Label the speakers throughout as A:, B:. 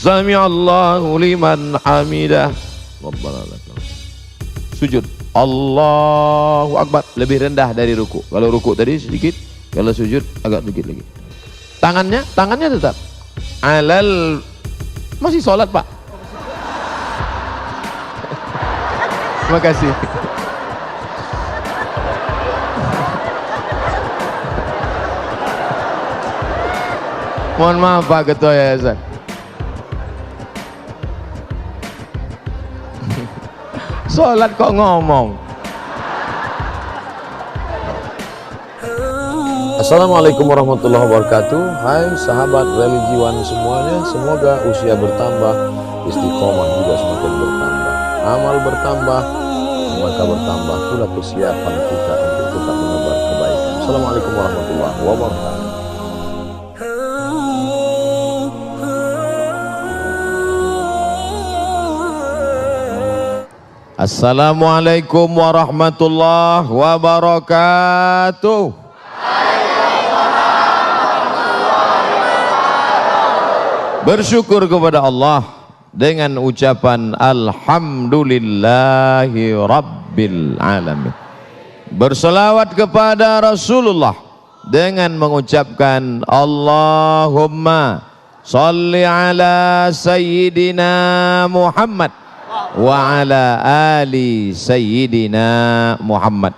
A: Sami'allahu liman hamidah. Rabbana lakal. Sujud. Allahu Akbar. Lebih rendah dari ruku. Kalau ruku tadi sedikit, kalau sujud agak sedikit lagi. Tangannya tetap alal. Masih sholat Pak. Terima kasih. Mohon maaf Pak Ketua Yayasan. Sholat kok ngomong.
B: Assalamualaikum warahmatullahi wabarakatuh. Hai sahabat religiwan semuanya, semoga usia bertambah, istiqomah juga semakin bertambah, amal bertambah, maka bertambah pula persiapan kita untuk tetap menebar kebaikan. Assalamualaikum warahmatullahi wabarakatuh.
A: Assalamualaikum warahmatullahi wabarakatuh. Bersyukur kepada Allah dengan ucapan Alhamdulillahi Rabbil Alamin. Berselawat kepada Rasulullah dengan mengucapkan Allahumma salli ala Sayyidina Muhammad wa ala ali Sayyidina Muhammad.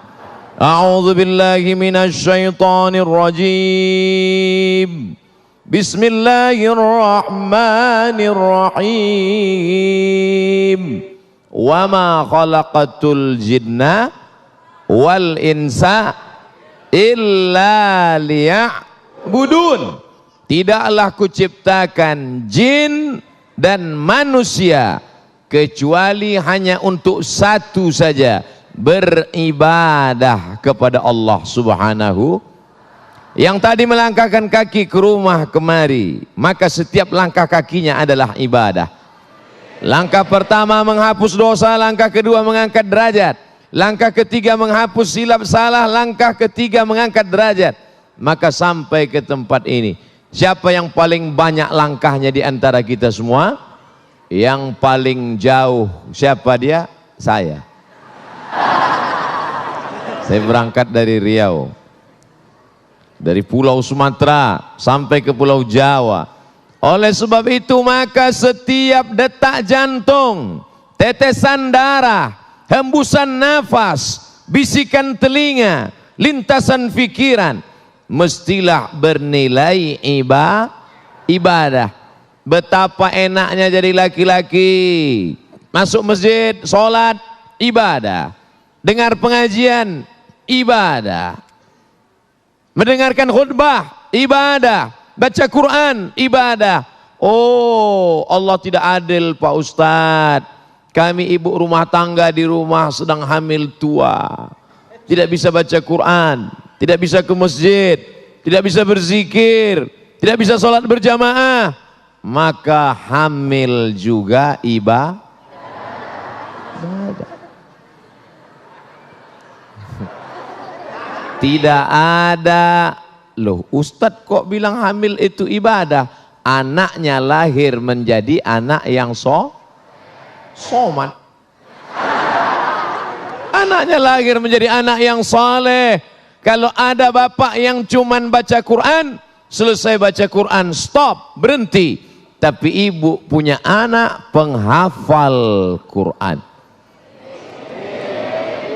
A: A'udzu billahi minasy syaithanir rajim. Bismillahirrahmanirrahim. Wa ma khalaqatul jinna wal insa illa liya'budun. Tidaklah kuciptakan jin dan manusia kecuali hanya untuk satu saja, beribadah kepada Allah Subhanahu. Yang tadi melangkahkan kaki ke rumah kemari, maka setiap langkah kakinya adalah ibadah. Langkah pertama menghapus dosa, langkah kedua mengangkat derajat, langkah ketiga menghapus silap salah, langkah ketiga mengangkat derajat. Maka sampai ke tempat ini, siapa yang paling banyak langkahnya di antara kita semua? Yang paling jauh siapa dia? Saya. Saya berangkat dari Riau, dari Pulau Sumatera sampai ke Pulau Jawa. Oleh sebab itu maka setiap detak jantung, tetesan darah, hembusan nafas, bisikan telinga, lintasan pikiran mestilah bernilai ibadah. Betapa enaknya jadi laki-laki, masuk masjid, sholat, ibadah, dengar pengajian, ibadah, mendengarkan khutbah, ibadah, baca Quran, ibadah. Oh, Allah tidak adil Pak Ustadz. Kami ibu rumah tangga di rumah sedang hamil tua, tidak bisa baca Quran, tidak bisa ke masjid, tidak bisa berzikir, tidak bisa sholat berjamaah. Maka hamil juga ibadah. Tidak ada. Loh, Ustadz kok bilang hamil itu ibadah? Anaknya lahir menjadi anak yang somat. Anaknya lahir menjadi anak yang saleh. Kalau ada bapak yang cuman baca Quran, selesai baca Quran stop, berhenti. Tapi ibu punya anak penghafal Quran.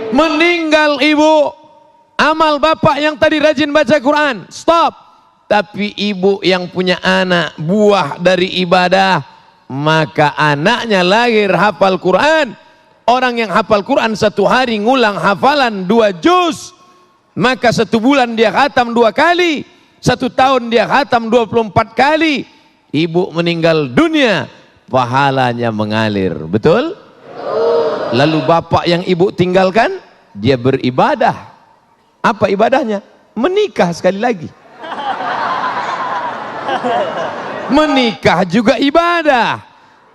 A: Meninggal ibu, amal bapak yang tadi rajin baca Quran, stop. Tapi ibu yang punya anak buah dari ibadah, maka anaknya lahir hafal Quran. Orang yang hafal Quran satu hari ngulang hafalan 2 juz, maka 1 bulan dia khatam 2 kali, 1 tahun dia khatam 24 kali. Ibu meninggal dunia, pahalanya mengalir, betul? Lalu bapak yang ibu tinggalkan, dia beribadah. Apa ibadahnya? Menikah sekali lagi. Menikah juga ibadah.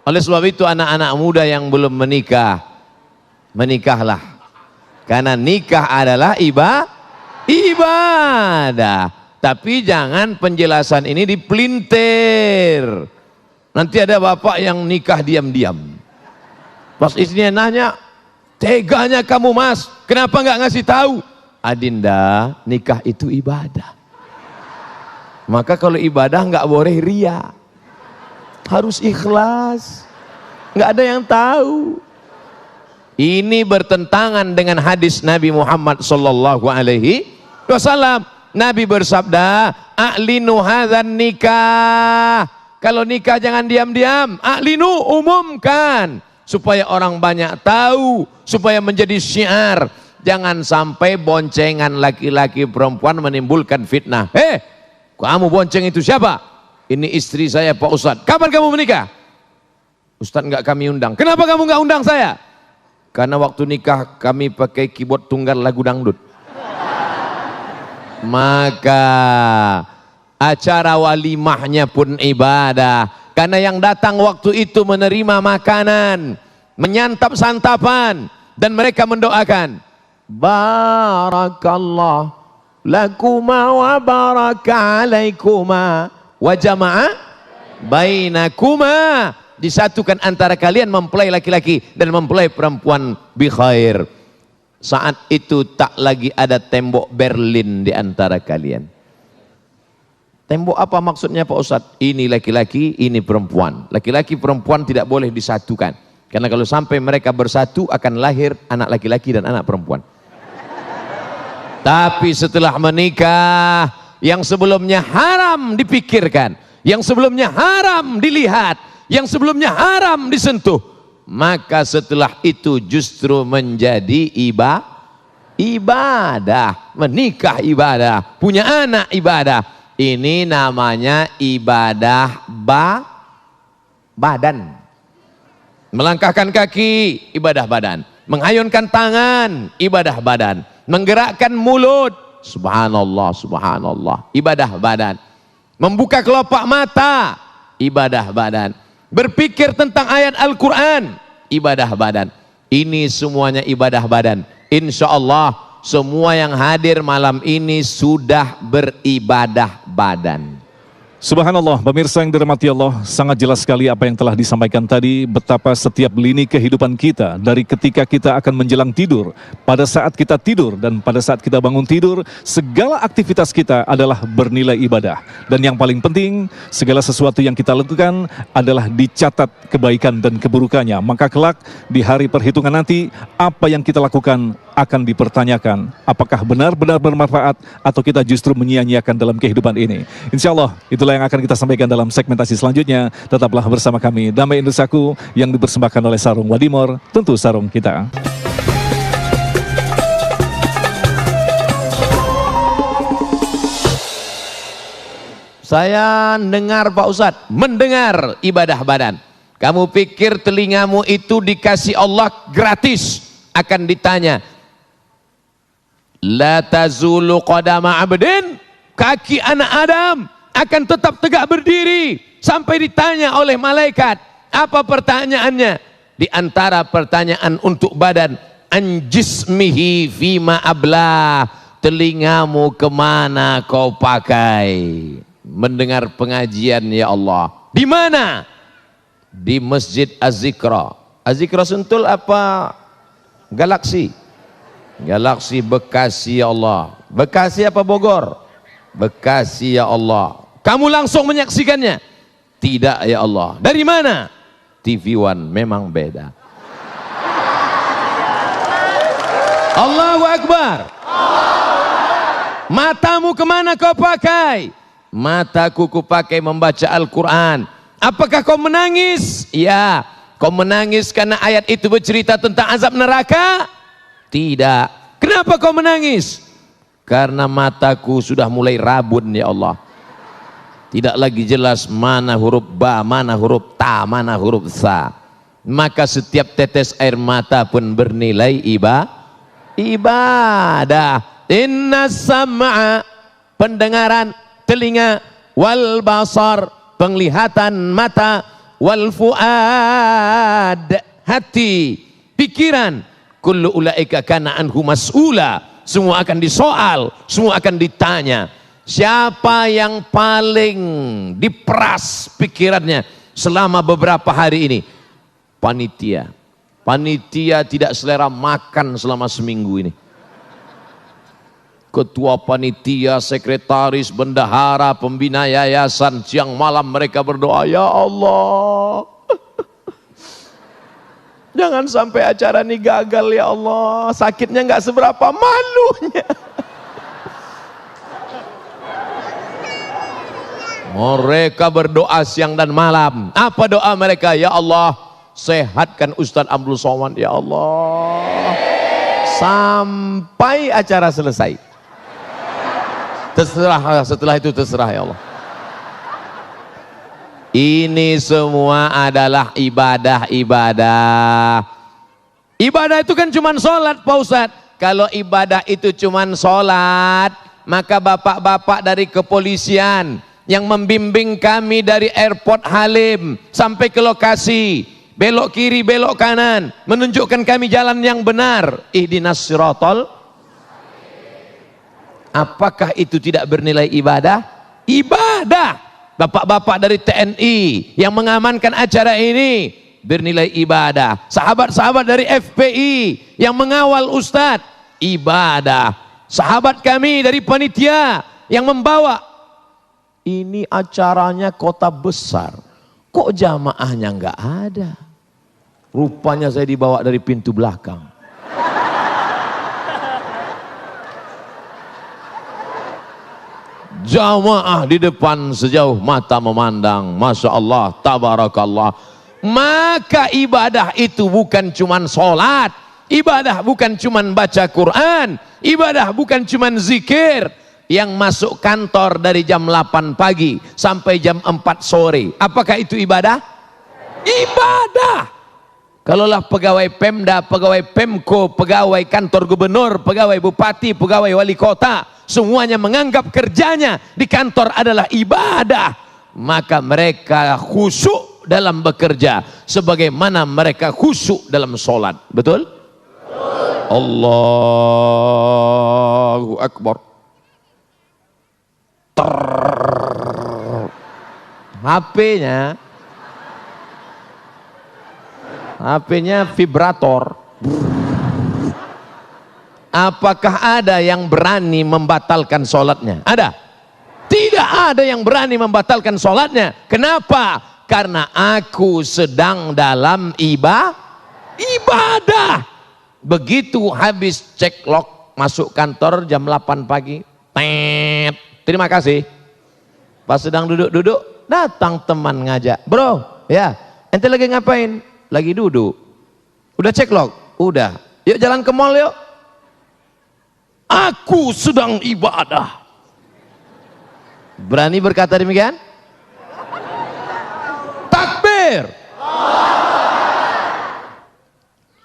A: Oleh sebab itu anak-anak muda yang belum menikah, menikahlah. Karena nikah adalah ibadah. Tapi jangan penjelasan ini dipelintir. Nanti ada bapak yang nikah diam-diam. Pas istrinya nanya, teganya kamu mas, kenapa nggak ngasih tahu? Adinda, nikah itu ibadah. Maka kalau ibadah nggak boleh ria, harus ikhlas. Nggak ada yang tahu. Ini bertentangan dengan hadis Nabi Muhammad sallallahu alaihi wasallam. Nabi bersabda, "A'linu hadzan nikah." Kalau nikah jangan diam-diam, a'linu, umumkan supaya orang banyak tahu, supaya menjadi syiar. Jangan sampai boncengan laki-laki perempuan menimbulkan fitnah. Kamu bonceng itu siapa? Ini istri saya Pak Ustadz. Kapan kamu menikah? Ustadz enggak kami undang. Kenapa kamu enggak undang saya? Karena waktu nikah kami pakai keyboard tunggal lagu dangdut. Maka acara walimahnya pun ibadah. Karena yang datang waktu itu menerima makanan, menyantap santapan, dan mereka mendoakan, barakallah lakuma wa baraka alaikuma wa jama'a bainakuma. Disatukan antara kalian mempelai laki-laki dan mempelai perempuan bi khair. Saat itu tak lagi ada tembok Berlin di antara kalian. Tembok apa maksudnya Pak Ustadz? Ini laki-laki, ini perempuan. Laki-laki perempuan tidak boleh disatukan. Karena kalau sampai mereka bersatu akan lahir anak laki-laki dan anak perempuan. Tapi setelah menikah, yang sebelumnya haram dipikirkan, yang sebelumnya haram dilihat, yang sebelumnya haram disentuh, maka setelah itu justru menjadi ibadah. Menikah ibadah, punya anak ibadah. Ini namanya ibadah badan. Melangkahkan kaki, ibadah badan. Menghayunkan tangan, ibadah badan. Menggerakkan mulut, subhanallah, subhanallah, ibadah badan. Membuka kelopak mata, ibadah badan. Berpikir tentang ayat Al-Quran, ibadah badan. Ini semuanya ibadah badan. Insya Allah semua yang hadir malam ini sudah beribadah badan.
C: Subhanallah, pemirsa yang dirahmati Allah, sangat jelas sekali apa yang telah disampaikan tadi, betapa setiap lini kehidupan kita, dari ketika kita akan menjelang tidur, pada saat kita tidur, dan pada saat kita bangun tidur, segala aktivitas kita adalah bernilai ibadah. Dan yang paling penting, segala sesuatu yang kita lakukan adalah dicatat kebaikan dan keburukannya. Maka kelak di hari perhitungan nanti, apa yang kita lakukan akan dipertanyakan. Apakah benar-benar bermanfaat atau kita justru menyia-nyiakan dalam kehidupan ini. Insya Allah, itulah yang akan kita sampaikan dalam segmentasi selanjutnya. Tetaplah bersama kami, Damai Indonesiaku, yang dipersembahkan oleh Sarung Wadimor, tentu sarung kita.
A: Saya dengar Pak Ustadz, mendengar ibadah badan. Kamu pikir telingamu itu dikasih Allah gratis? Akan ditanya, la tazulu qadama abdin, kaki anak Adam akan tetap tegak berdiri sampai ditanya oleh malaikat. Apa pertanyaannya? Di antara pertanyaan untuk badan, anjismihi fima abla, telingamu kemana kau pakai? Mendengar pengajian ya Allah. Di mana? Di Masjid Az-Zikra. Az-Zikra Sentul apa Galaksi? Galaksi Bekasi ya Allah. Bekasi apa Bogor? Bekasi ya Allah. Kamu langsung menyaksikannya? Tidak ya Allah. Dari mana? TV One, memang beda. Allahu Akbar. Matamu kemana kau pakai? Mataku kupakai membaca Al-Quran. Apakah kau menangis? Ya. Kau menangis karena ayat itu bercerita tentang azab neraka? Tidak. Kenapa kau menangis? Karena mataku sudah mulai rabun ya Allah. Tidak lagi jelas mana huruf ba, mana huruf ta, mana huruf sa. Maka setiap tetes air mata pun bernilai ibadah. Inna sam'a, pendengaran telinga, wal basar, penglihatan mata, wal fuad, hati, pikiran, kullu ulaika kana anhu mas'ula, semua akan disoal, semua akan ditanya. Siapa yang paling diperas pikirannya, selama beberapa hari ini. Panitia tidak selera makan selama seminggu ini. Ketua panitia, sekretaris, bendahara, pembina yayasan, siang malam mereka berdoa, ya Allah, jangan sampai acara ini gagal ya Allah. Sakitnya nggak seberapa, malunya. Mereka berdoa siang dan malam. Apa doa mereka? Ya Allah, sehatkan Ustadz Abdul Somad ya Allah, sampai acara selesai. Terserah, setelah itu terserah ya Allah. Ini semua adalah ibadah. Ibadah itu kan cuma sholat Pak Ustadz. Kalau ibadah itu cuma sholat, maka bapak-bapak dari kepolisian yang membimbing kami dari airport Halim sampai ke lokasi, belok kiri, belok kanan, menunjukkan kami jalan yang benar. Ihdinas siratal. Apakah itu tidak bernilai ibadah? Ibadah. Bapak-bapak dari TNI yang mengamankan acara ini bernilai ibadah. Sahabat-sahabat dari FPI yang mengawal Ustadz, ibadah. Sahabat kami dari panitia yang membawa. Ini acaranya kota besar, kok jamaahnya nggak ada? Rupanya saya dibawa dari pintu belakang. Jamaah di depan sejauh mata memandang, Masya Allah, Tabarakallah. Maka ibadah itu bukan cuman sholat, ibadah bukan cuman baca Quran, ibadah bukan cuman zikir. Yang masuk kantor dari jam 8 pagi sampai jam 4 sore, apakah itu ibadah? Ibadah. Kalaulah pegawai Pemda, pegawai Pemko, pegawai kantor gubernur, pegawai bupati, pegawai wali kota, semuanya menganggap kerjanya di kantor adalah ibadah, maka mereka khusyuk dalam bekerja sebagaimana mereka khusyuk dalam sholat. Betul? Allahu Akbar. HP-nya vibrator. Apakah ada yang berani membatalkan sholatnya? Ada? Tidak ada yang berani membatalkan sholatnya. Kenapa? Karena aku sedang dalam ibadah. Begitu habis cek log masuk kantor jam 8 pagi, terima kasih. Pas sedang duduk-duduk, datang teman ngajak, bro, ya, ente lagi ngapain? Lagi duduk. Udah cek log? Udah. Yuk jalan ke mall yuk. Aku sedang ibadah. Berani berkata demikian? Takbir.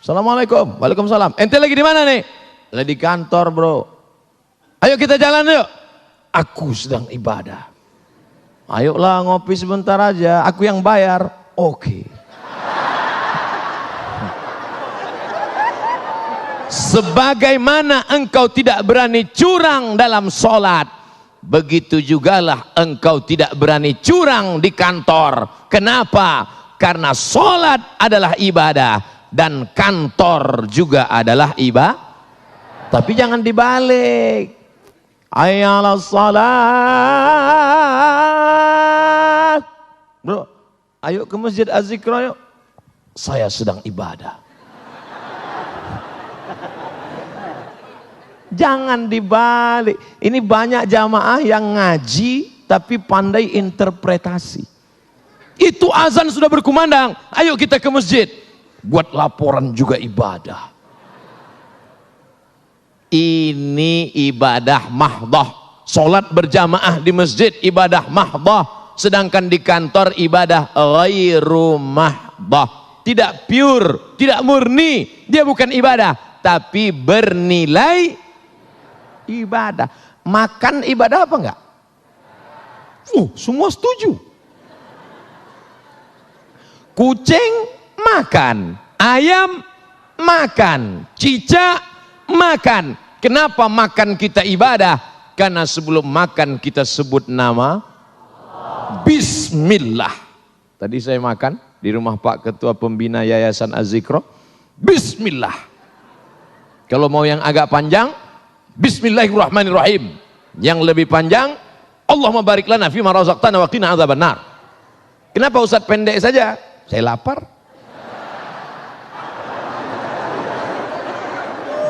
A: Assalamualaikum. Waalaikumsalam. Ente lagi di mana nih? Lagi di kantor bro. Ayo kita jalan yuk. Aku sedang ibadah. Ayolah ngopi sebentar aja, aku yang bayar. Oke. Sebagaimana engkau tidak berani curang dalam sholat, begitu jugalah engkau tidak berani curang di kantor. Kenapa? Karena sholat adalah ibadah dan kantor juga adalah ibadah. Tapi jangan dibalik. Ayyala salat. Bro, ayo ke masjid Az-Zikra yuk. Saya sedang ibadah. Jangan dibalik. Ini banyak jamaah yang ngaji tapi pandai interpretasi. Itu azan sudah berkumandang, ayo kita ke masjid. Buat laporan juga ibadah. Ini ibadah mahdoh. Sholat berjamaah di masjid ibadah mahdoh. Sedangkan di kantor ibadah ghairu mahdoh. Tidak pure, tidak murni. Dia bukan ibadah, tapi bernilai ibadah. Makan ibadah apa enggak? Semua setuju. Kucing makan, ayam makan, cicak makan. Kenapa makan kita ibadah? Karena sebelum makan kita sebut nama Bismillah. Tadi saya makan di rumah Pak Ketua Pembina Yayasan Az-Zikro. Bismillah. Kalau mau yang agak panjang, Bismillahirrahmanirrahim. Yang lebih panjang, Allahumma barik lana fima razaqtana wa qina adzabannar. Kenapa Ustaz pendek saja? Saya lapar.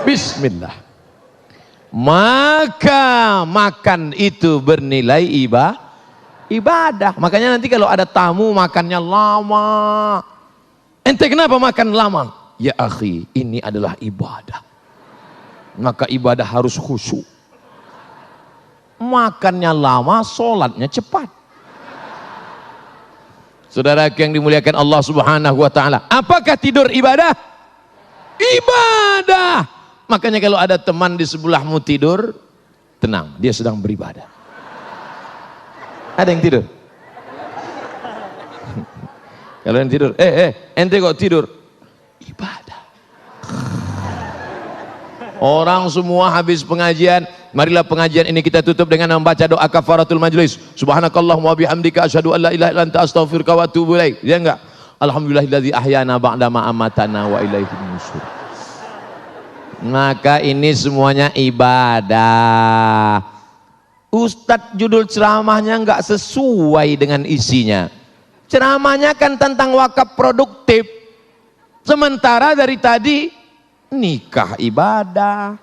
A: Bismillah. Maka makan itu bernilai ibadah. Makanya nanti kalau ada tamu makannya lama. Ente kenapa makan lama? Ya akhi, ini adalah ibadah. Maka ibadah harus khusyuk. Makannya lama, sholatnya cepat. Saudara yang dimuliakan Allah Subhanahu wa taala, apakah tidur ibadah? Ibadah. Makanya kalau ada teman di sebelahmu tidur, tenang, dia sedang beribadah. Ada yang tidur? Kalau yang tidur, ente kok tidur? Ibadah. Orang semua habis pengajian, marilah pengajian ini kita tutup dengan membaca doa kafaratul majlis. Subhanakallahumma bihamdika asyhadu an la ilaha illa anta astaghfiruka wa atubu ilaik. Ya enggak? Alhamdulillahilladzi ahyana ba'da ma amatana wa ilaihi nusyur. Maka ini semuanya ibadah. Ustadz judul ceramahnya enggak sesuai dengan isinya. Ceramahnya kan tentang wakaf produktif. Sementara dari tadi nikah ibadah,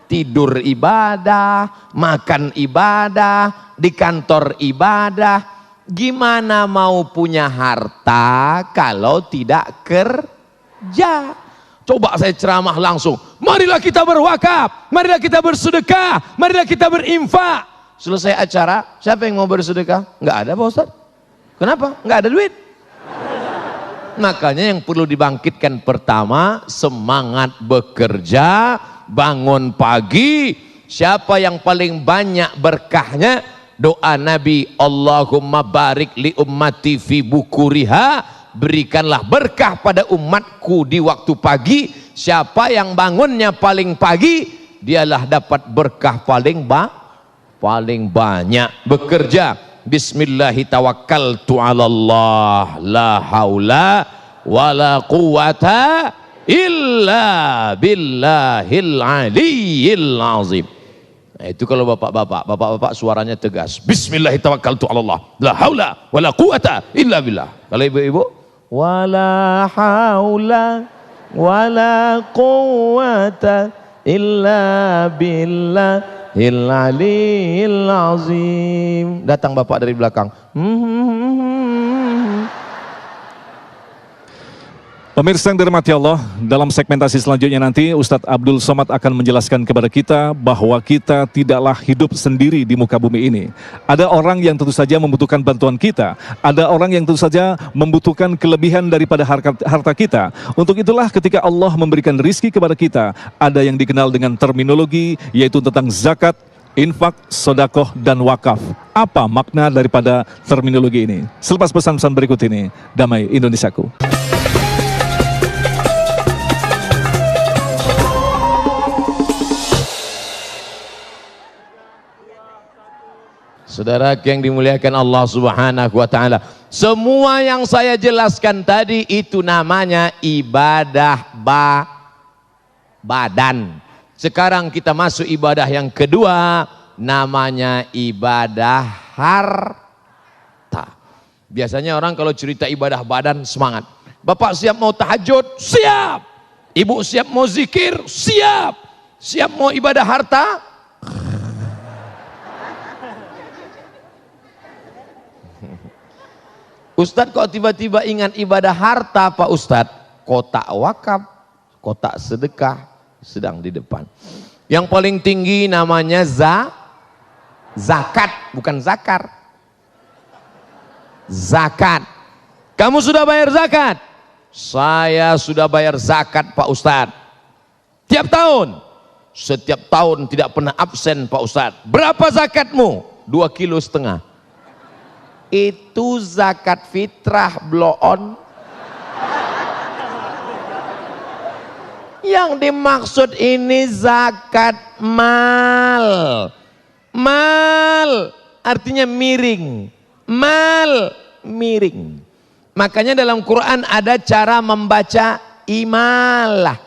A: tidur ibadah, makan ibadah, di kantor ibadah. Gimana mau punya harta kalau tidak kerja? Coba saya ceramah langsung. Marilah kita berwakaf, marilah kita bersedekah, marilah kita berinfak. Selesai acara, siapa yang mau bersedekah? Enggak ada Pak Ustaz. Kenapa? Enggak ada duit. Makanya yang perlu dibangkitkan pertama, semangat bekerja, bangun pagi. Siapa yang paling banyak berkahnya? Doa Nabi, Allahumma barik li ummati fi bukuriha, berikanlah berkah pada umatku di waktu pagi. Siapa yang bangunnya paling pagi, dialah dapat berkah paling banyak. Bekerja, Bismillahi tawakkaltu ala Allah, la haula wala quwata illa billahil aliyyil azim. Nah, itu kalau bapak-bapak suaranya tegas. Bismillahi tawakkaltu ala Allah, la haula wala quwata illa billah. Kalau ibu-ibu, wala haula wala quwata illa billah Al-Aliyil Azim. Datang bapak dari belakang.
C: Pemirsa yang dirahmati Allah, dalam segmentasi selanjutnya nanti Ustadz Abdul Somad akan menjelaskan kepada kita bahwa kita tidaklah hidup sendiri di muka bumi ini. Ada orang yang tentu saja membutuhkan bantuan kita. Ada orang yang tentu saja membutuhkan kelebihan daripada harta kita. Untuk itulah ketika Allah memberikan rizki kepada kita, ada yang dikenal dengan terminologi yaitu tentang zakat, infak, sodakoh, dan wakaf. Apa makna daripada terminologi ini? Selepas pesan-pesan berikut ini, damai Indonesiaku.
A: Saudara yang dimuliakan Allah Subhanahu wa taala, semua yang saya jelaskan tadi itu namanya ibadah badan. Sekarang kita masuk ibadah yang kedua, namanya ibadah harta. Biasanya orang kalau cerita ibadah badan semangat. Bapak siap mau tahajud? Siap. Ibu siap mau zikir? Siap. Siap mau ibadah harta? Ustadz kok tiba-tiba ingat ibadah harta Pak Ustadz? Kotak wakaf, kotak sedekah sedang di depan. Yang paling tinggi namanya zakat, bukan zakar. Zakat. Kamu sudah bayar zakat? Saya sudah bayar zakat Pak Ustadz. Tiap tahun? Setiap tahun tidak pernah absen Pak Ustadz. Berapa zakatmu? 2,5 kilo. Itu zakat fitrah bloon. Yang dimaksud ini zakat mal. Mal artinya miring. Mal miring. Makanya dalam Quran ada cara membaca imalah.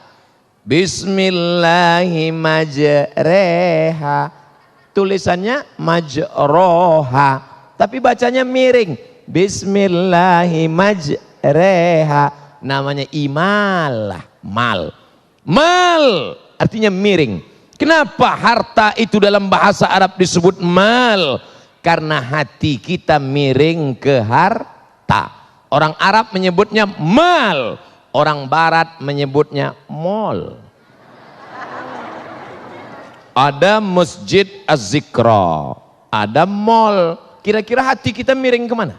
A: Bismillahirrahmanirrahim. Tulisannya majroha, tapi bacanya miring. Bismillahirrahmanirrahim. Namanya imalah, mal. Mal artinya miring. Kenapa harta itu dalam bahasa Arab disebut mal? Karena hati kita miring ke harta. Orang Arab menyebutnya mal, orang Barat menyebutnya mall. Ada Masjid Az-Zikra, ada mall. Kira-kira hati kita miring kemana?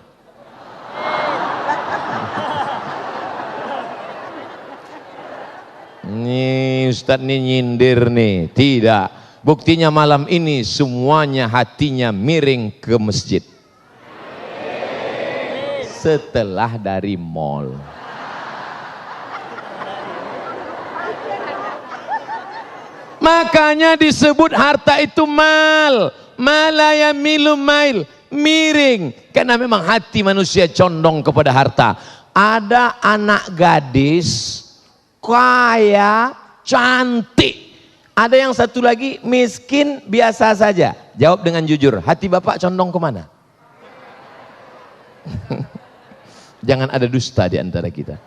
A: Nih Ustadz nih nyindir nih. Tidak, buktinya malam ini semuanya hatinya miring ke masjid setelah dari mall. Makanya disebut harta itu mal. Malaya milu mail, miring. Karena memang hati manusia condong kepada harta. Ada anak gadis kaya, cantik. Ada yang satu lagi miskin, biasa saja. Jawab dengan jujur, hati bapak condong kemana? Jangan ada dusta di antara kita.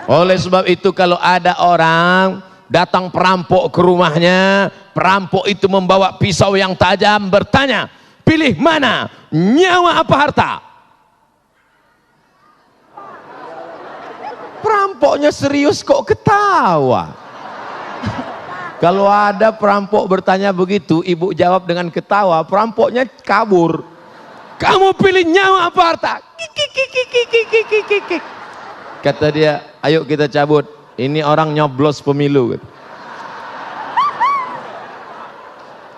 A: Oleh sebab itu kalau ada orang datang perampok ke rumahnya, perampok itu membawa pisau yang tajam, bertanya, pilih mana, nyawa apa harta? Perampoknya serius kok ketawa. Kalau ada perampok bertanya begitu, ibu jawab dengan ketawa, perampoknya kabur. Kamu pilih nyawa apa harta? Kata dia, ayo kita cabut. Ini orang nyoblos pemilu.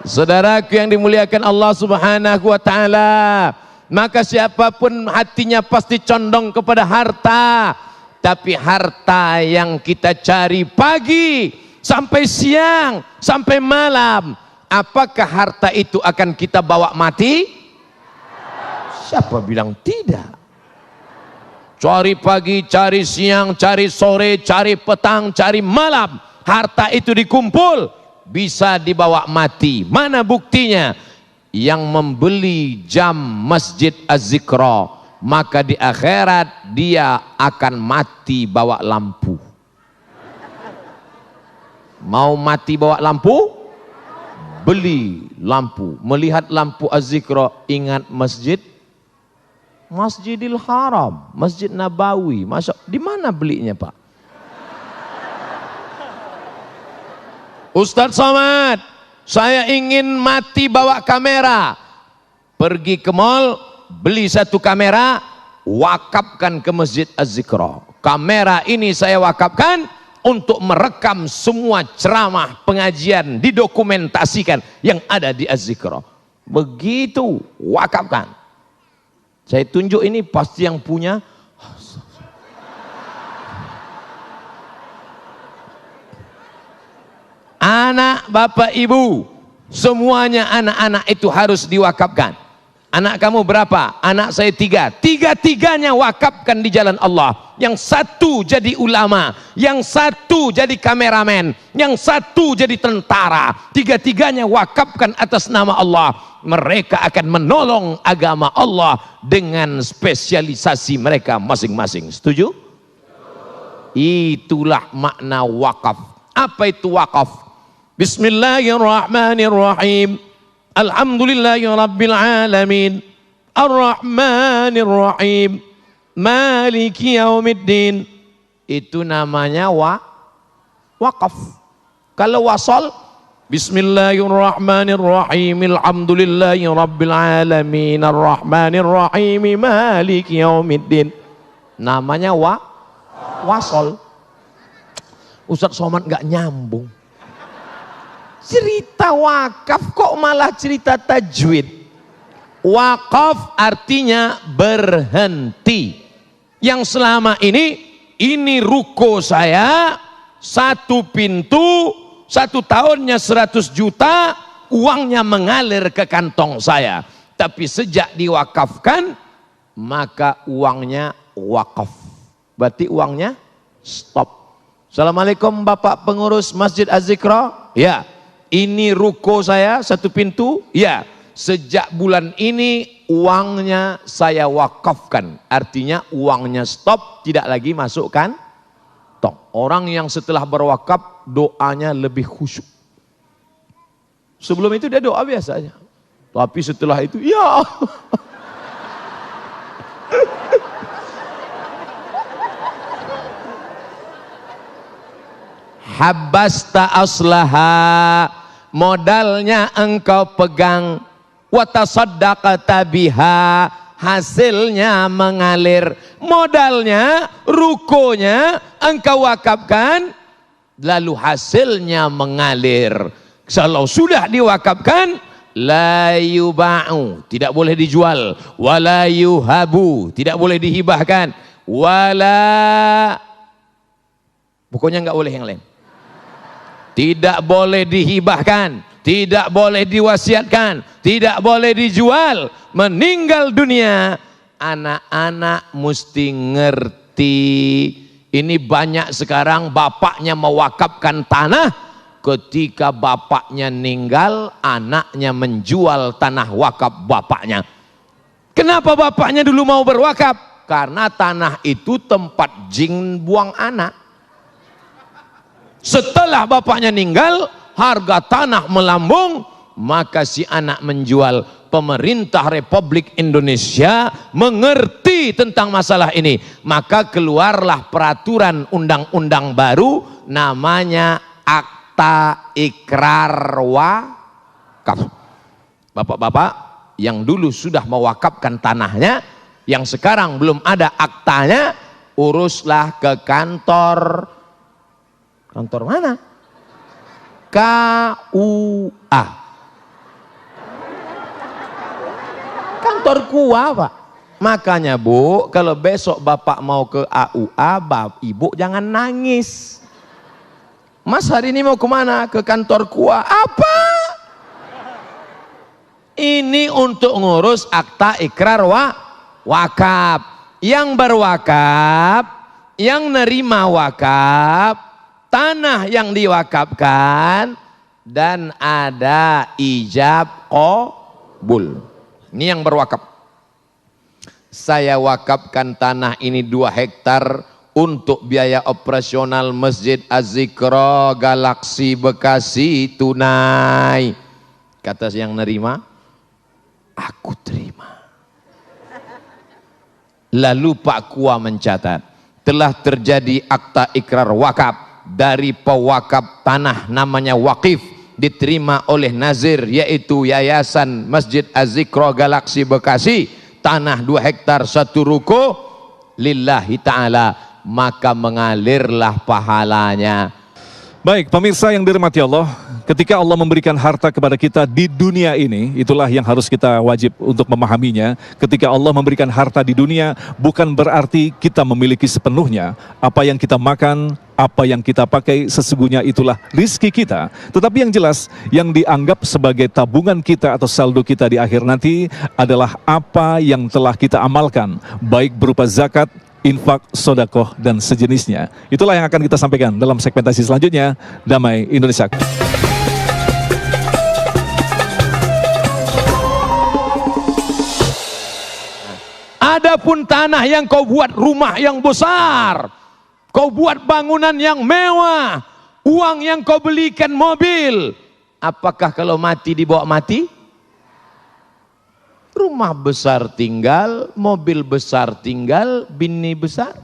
A: Saudaraku yang dimuliakan Allah Subhanahu wa taala, maka siapapun hatinya pasti condong kepada harta. Tapi harta yang kita cari pagi sampai siang sampai malam, apakah harta itu akan kita bawa mati? Siapa bilang tidak? Cari pagi, cari siang, cari sore, cari petang, cari malam, harta itu dikumpul, bisa dibawa mati. Mana buktinya? Yang membeli jam Masjid Az-Zikra, maka di akhirat dia akan mati bawa lampu. Mau mati bawa lampu? Beli lampu. Melihat lampu Az-Zikra, ingat masjid? Masjidil Haram, Masjid Nabawi. Masuk, di mana belinya Pak? Ustadz Somad, saya ingin mati bawa kamera. Pergi ke mall, beli satu kamera, wakafkan ke Masjid Az-Zikra. Kamera ini saya wakafkan untuk merekam semua ceramah pengajian, didokumentasikan yang ada di Az-Zikra. Begitu, wakafkan. Saya tunjuk ini pasti yang punya. Anak, bapak, ibu, semuanya anak-anak itu harus diwakafkan. Anak kamu berapa? Anak saya 3. Tiga-tiganya wakafkan di jalan Allah. Yang satu jadi ulama, yang satu jadi kameramen, yang satu jadi tentara. Tiga-tiganya wakafkan atas nama Allah. Mereka akan menolong agama Allah dengan spesialisasi mereka masing-masing. Setuju? Itulah makna wakaf. Apa itu wakaf? Bismillahirrahmanirrahim. Alhamdulillahirabbil alamin. Ar-Rahmanir-Rahim. Maliki yaumiddin. Itu namanya wakaf. Kalau wasal, Bismillahirrahmanirrahim. Alhamdulillahirabbil alamin. Ar-Rahmanir-Rahim. Maliki yaumiddin. Namanya wasal. Ustadz Somad nggak nyambung. Cerita wakaf kok malah cerita tajwid. Wakaf artinya berhenti. Yang selama ini ruko saya, satu pintu, 1 tahunnya 100 juta, uangnya mengalir ke kantong saya. Tapi sejak diwakafkan, maka uangnya wakaf. Berarti uangnya stop. Assalamualaikum Bapak pengurus Masjid Az-Zikra. Ya, ini ruko saya satu pintu. Ya, sejak bulan ini uangnya saya wakafkan. Artinya uangnya stop, tidak lagi masukkan. Orang yang setelah berwakaf doanya lebih khusyuk. Sebelum itu dia doa biasanya. Tapi setelah itu, ya Habbasta aslaha, modalnya engkau pegang, wa tasaddaqta biha, hasilnya mengalir. Modalnya, rukonya engkau wakafkan, lalu hasilnya mengalir. Kalau sudah diwakafkan, la yuba'u, tidak boleh dijual, wala yuhabu, tidak boleh dihibahkan, wala, pokoknya enggak boleh yang lain. Tidak boleh dihibahkan, tidak boleh diwasiatkan, tidak boleh dijual. Meninggal dunia, anak-anak mesti ngerti. Ini banyak sekarang bapaknya mewakafkan tanah, ketika bapaknya meninggal, anaknya menjual tanah wakaf bapaknya. Kenapa bapaknya dulu mau berwakaf? Karena tanah itu tempat jin buang anak. Setelah bapaknya meninggal, harga tanah melambung, maka si anak menjual. Pemerintah Republik Indonesia mengerti tentang masalah ini, maka keluarlah peraturan undang-undang baru namanya Akta Ikrar Wakaf. Bapak-bapak yang dulu sudah mewakafkan tanahnya, yang sekarang belum ada aktanya, uruslah ke kantor. Kantor mana? KUA. Kantor KUA, Pak. Makanya Bu, kalau besok Bapak mau ke AUA, Ibu jangan nangis. Mas hari ini mau kemana? Ke kantor KUA. Apa? Ini untuk ngurus akta ikrar wakaf. Yang berwakaf, yang nerima wakaf, tanah yang diwakafkan, dan ada ijab qabul. Ini yang berwakaf. Saya wakafkan tanah ini 2 hektar untuk biaya operasional Masjid Az-Zikra Galaksi Bekasi tunai. Kata yang nerima, aku terima. Lalu Pak Kua mencatat, telah terjadi akta ikrar wakaf dari pewakaf tanah namanya wakif, diterima oleh nazir, yaitu Yayasan Masjid Az-Zikra Galaksi Bekasi, tanah 2 hektar 1 ruko lillahi ta'ala, maka mengalirlah pahalanya.
C: Baik, pemirsa yang dirahmati Allah, ketika Allah memberikan harta kepada kita di dunia ini, itulah yang harus kita wajib untuk memahaminya. Ketika Allah memberikan harta di dunia, bukan berarti kita memiliki sepenuhnya. Apa yang kita makan, apa yang kita pakai, sesungguhnya itulah rizki kita. Tetapi yang jelas, yang dianggap sebagai tabungan kita atau saldo kita di akhir nanti adalah apa yang telah kita amalkan, baik berupa zakat, infak, sodakoh, dan sejenisnya. Itulah yang akan kita sampaikan dalam segmentasi selanjutnya. Damai Indonesia.
A: Adapun tanah yang kau buat rumah yang besar, kau buat bangunan yang mewah, uang yang kau belikan mobil, apakah kalau mati dibawa mati? Rumah besar tinggal, mobil besar tinggal, bini besar.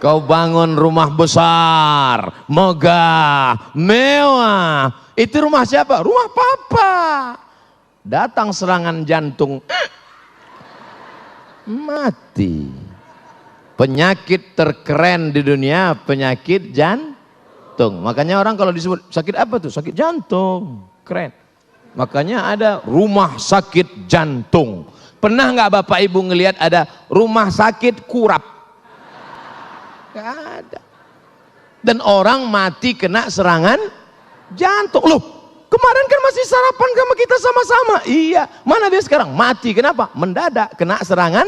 A: Kau bangun rumah besar, megah, mewah. Itu rumah siapa? Rumah papa. Datang serangan jantung, mati. Penyakit terkeren di dunia, penyakit jantung. Makanya orang kalau disebut sakit apa tuh? Sakit jantung. Keren. Makanya ada rumah sakit jantung. Pernah nggak Bapak Ibu ngelihat ada rumah sakit kurap? Gak ada. Dan orang mati kena serangan jantung. Loh, kemarin kan masih sarapan sama kita sama-sama. Iya, mana dia sekarang? Mati. Kenapa? Mendadak kena serangan.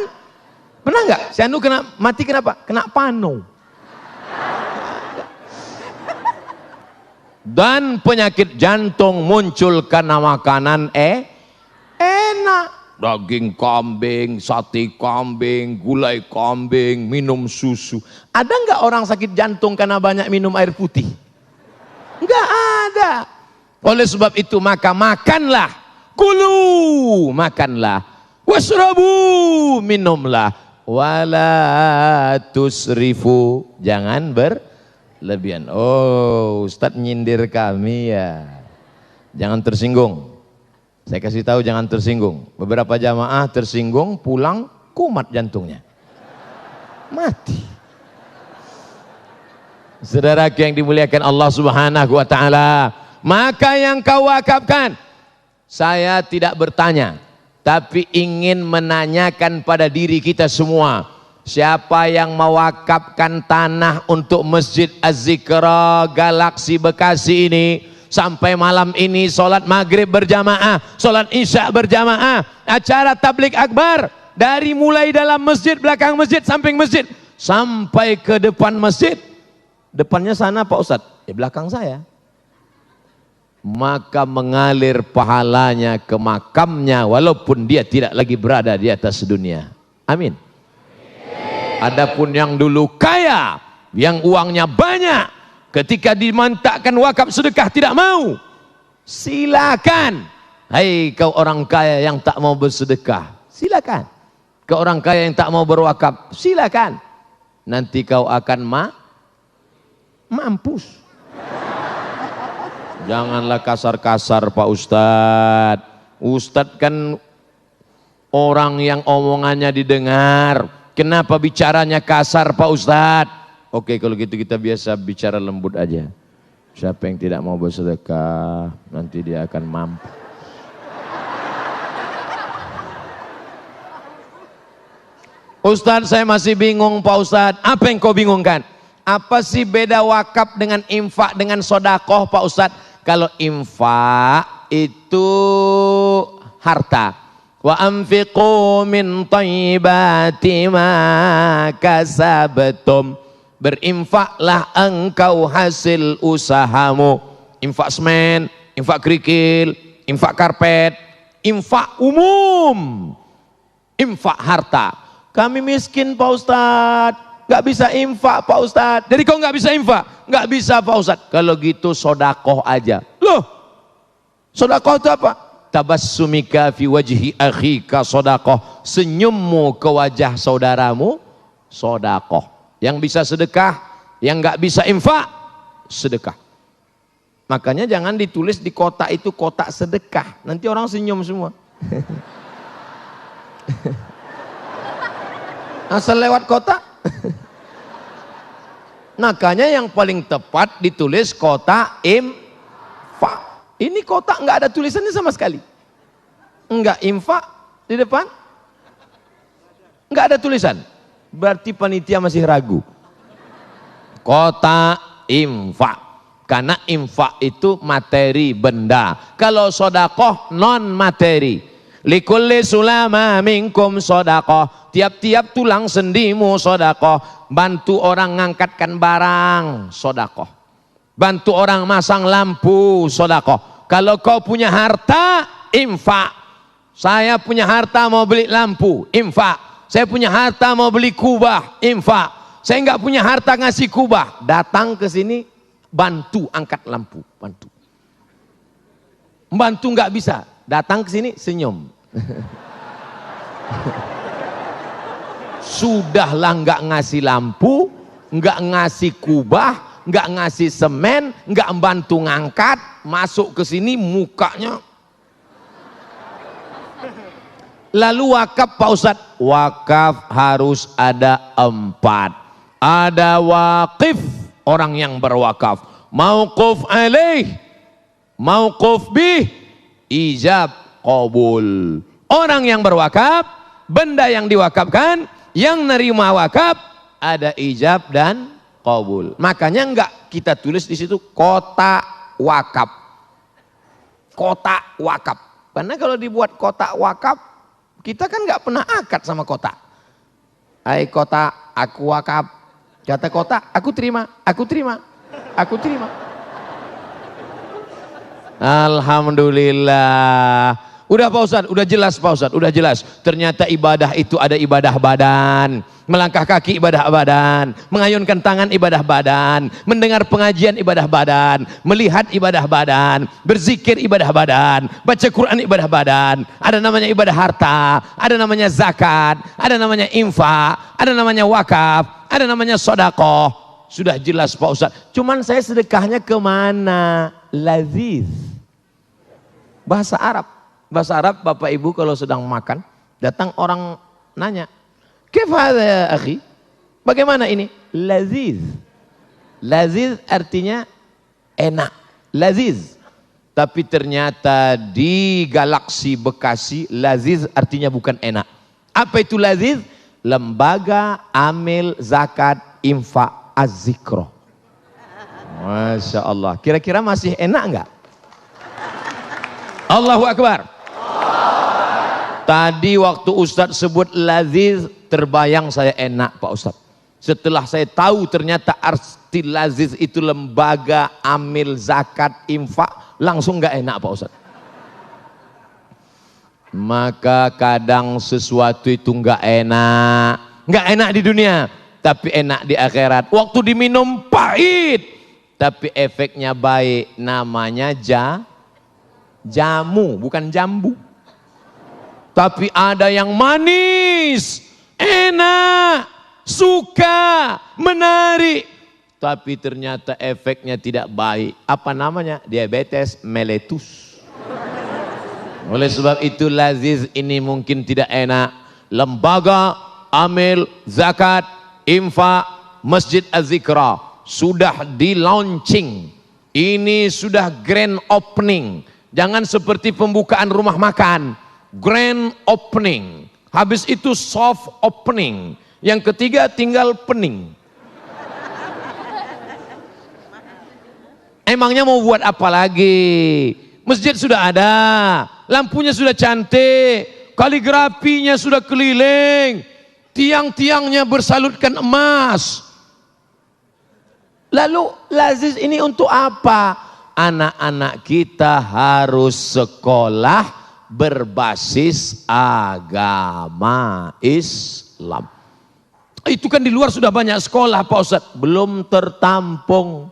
A: Pernah nggak? Si Anu kena mati kenapa? Kena pano. Dan penyakit jantung muncul karena makanan enak. Daging kambing, sate kambing, gulai kambing, minum susu. Ada nggak orang sakit jantung karena banyak minum air putih? Nggak ada. Oleh sebab itu maka makanlah, kulu, makanlah, wasrabu, minumlah, wala tusrifu, jangan berlebihan. Oh, Ustadz nyindir kami ya. Jangan tersinggung. Saya kasih tahu jangan tersinggung. Beberapa jamaah tersinggung, pulang kumat jantungnya. Mati. Saudaraku yang dimuliakan Allah Subhanahu wa taala, maka yang kau wakafkan, saya tidak bertanya, tapi ingin menanyakan pada diri kita semua, siapa yang mewakafkan tanah untuk Masjid Az-Zikra Galaksi Bekasi ini? Sampai malam ini sholat maghrib berjamaah, sholat isya berjamaah, acara tablik akbar dari mulai dalam masjid, belakang masjid, samping masjid sampai ke depan masjid. Depannya sana Pak Ustadz, belakang saya. Maka mengalir pahalanya ke makamnya walaupun dia tidak lagi berada di atas dunia. Amin. Adapun yang dulu kaya, yang uangnya banyak, ketika dimantakkan wakaf sedekah tidak mau, silakan. Hai kau orang kaya yang tak mau bersedekah, silakan. Kau orang kaya yang tak mau berwakaf, silakan. Nanti kau akan mampus. Janganlah kasar-kasar Pak Ustadz. Ustadz kan orang yang omongannya didengar. Kenapa bicaranya kasar Pak Ustadz? Oke, kalau gitu kita biasa bicara lembut aja. Siapa yang tidak mau bersedekah, nanti dia akan mampu. Ustadz, saya masih bingung Pak Ustadz. Apa yang kau bingungkan? Apa sih beda wakaf dengan infak dengan sodakoh Pak Ustadz? Kalau infak itu harta. Wa anfiqu min thayyibati ma kasabtum. Berinfaklah engkau hasil usahamu. Infak semen, infak kerikil, infak karpet, infak umum, infak harta. Kami miskin Pak Ustadz, gak bisa infak Pak Ustadz. Jadi kau gak bisa infak? Gak bisa Pak Ustadz. Kalau gitu sodakoh aja. Loh, sodakoh itu apa? Tabassumika fi wajhi akhika sodakoh. Senyummu ke wajah saudaramu, sodakoh. Yang bisa sedekah, yang nggak bisa infak, sedekah. Makanya jangan ditulis di kotak itu kotak sedekah. Nanti orang senyum semua. Asal lewat kotak. Makanya yang paling tepat ditulis kotak infak. Ini kotak nggak ada tulisannya sama sekali. Nggak infak di depan, nggak ada tulisan. Berarti panitia masih ragu. Kotak infak, karena infak itu materi benda. Kalau sodakoh non materi. Likulli sulama minkum sodakoh. Tiap-tiap tulang sendimu sodakoh. Bantu orang ngangkatkan barang sodakoh. Bantu orang masang lampu sodakoh. Kalau kau punya harta, infak. Saya punya harta mau beli lampu, infak. Saya punya harta mau beli kubah, infak. Saya nggak punya harta ngasih kubah, datang ke sini bantu angkat lampu, bantu. Bantu nggak bisa, datang ke sini senyum. Sudahlah nggak ngasih lampu, nggak ngasih kubah, nggak ngasih semen, nggak bantu ngangkat, masuk ke sini mukanya. Lalu wakaf Pak Ustadz, wakaf harus ada 4. Ada wakif, orang yang berwakaf. Mauquf alaih, mauquf bih, ijab qabul. Orang yang berwakaf, benda yang diwakafkan, yang nerima wakaf, ada ijab dan qabul. Makanya enggak kita tulis di situ kota wakaf. kotak wakaf. Karena kalau dibuat kotak wakaf, kita kan nggak pernah akad sama kotak. Hai kotak, aku wakaf. Kata kotak, aku terima, aku terima, aku terima. Alhamdulillah. Udah Pak Ustadz, udah jelas Pak Ustadz, udah jelas. Ternyata ibadah itu ada ibadah badan. Melangkah kaki ibadah badan. Mengayunkan tangan ibadah badan. Mendengar pengajian ibadah badan. Melihat ibadah badan. Berzikir ibadah badan. Baca Quran ibadah badan. Ada namanya ibadah harta. Ada namanya zakat. Ada namanya infak. Ada namanya wakaf. Ada namanya sodakoh. Sudah jelas Pak Ustadz. Cuman saya sedekahnya kemana? Laziz. Bahasa Arab. Bahasa Arab Bapak Ibu kalau sedang makan, datang orang nanya, "Kaif hadha ya akhi?" Bagaimana ini? Laziz. Laziz artinya enak. Laziz. Tapi ternyata di galaksi Bekasi, laziz artinya bukan enak. Apa itu laziz? Lembaga Amil Zakat Infak Az-Zikro. Masya Allah. Kira-kira masih enak enggak? Allahu Akbar. Tadi waktu Ustadz sebut laziz, terbayang saya enak Pak Ustadz. Setelah saya tahu ternyata arti laziz itu lembaga amil zakat infak, langsung gak enak Pak Ustadz. Maka kadang sesuatu itu gak enak di dunia, tapi enak di akhirat. Waktu diminum pahit, tapi efeknya baik. Namanya jamu, bukan jambu. Tapi ada yang manis, enak, suka, menarik. Tapi ternyata efeknya tidak baik. Apa namanya? Diabetes mellitus. Oleh sebab itu laziz ini mungkin tidak enak. Lembaga Amil Zakat Infak Masjid Az-Zikra sudah di launching. Ini sudah grand opening. Jangan seperti pembukaan rumah makan. Grand opening, habis itu soft opening, yang ketiga tinggal pening. Emangnya mau buat apa lagi? Masjid sudah ada, lampunya sudah cantik, kaligrafinya sudah keliling, tiang-tiangnya bersalutkan emas. Lalu laziz ini untuk apa? Anak-anak kita harus sekolah berbasis agama Islam. Itu kan di luar sudah banyak sekolah Pak Ustadz, belum tertampung.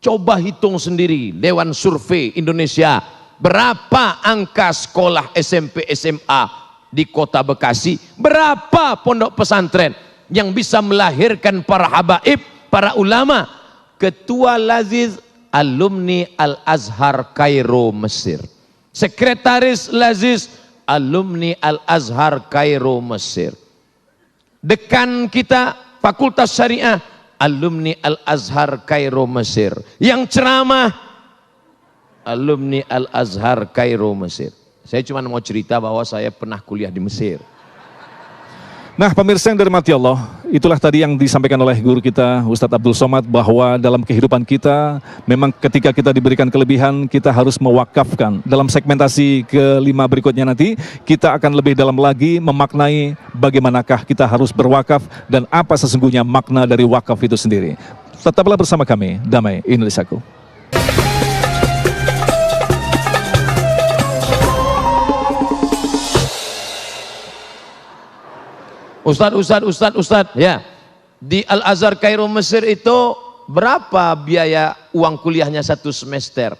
A: Coba hitung sendiri, Dewan Survei Indonesia, berapa angka sekolah SMP SMA di kota Bekasi, berapa pondok pesantren yang bisa melahirkan para habaib, para ulama. Ketua Laziz alumni Al-Azhar Kairo Mesir. Sekretaris Laziz alumni Al-Azhar Kairo Mesir. Dekan kita Fakultas Syariah alumni Al-Azhar Kairo Mesir. Yang ceramah alumni Al-Azhar Kairo Mesir. Saya cuma mau cerita bahwa saya pernah kuliah di Mesir.
C: Nah, pemirsa yang dirahmati Allah, itulah tadi yang disampaikan oleh guru kita Ustadz Abdul Somad, bahwa dalam kehidupan kita memang ketika kita diberikan kelebihan kita harus mewakafkan. Dalam segmentasi kelima berikutnya nanti kita akan lebih dalam lagi memaknai bagaimanakah kita harus berwakaf dan apa sesungguhnya makna dari wakaf itu sendiri. Tetaplah bersama kami, Damai Indonesiaku.
A: Ustadz, ya. Di Al-Azhar Kairo Mesir itu berapa biaya uang kuliahnya satu semester?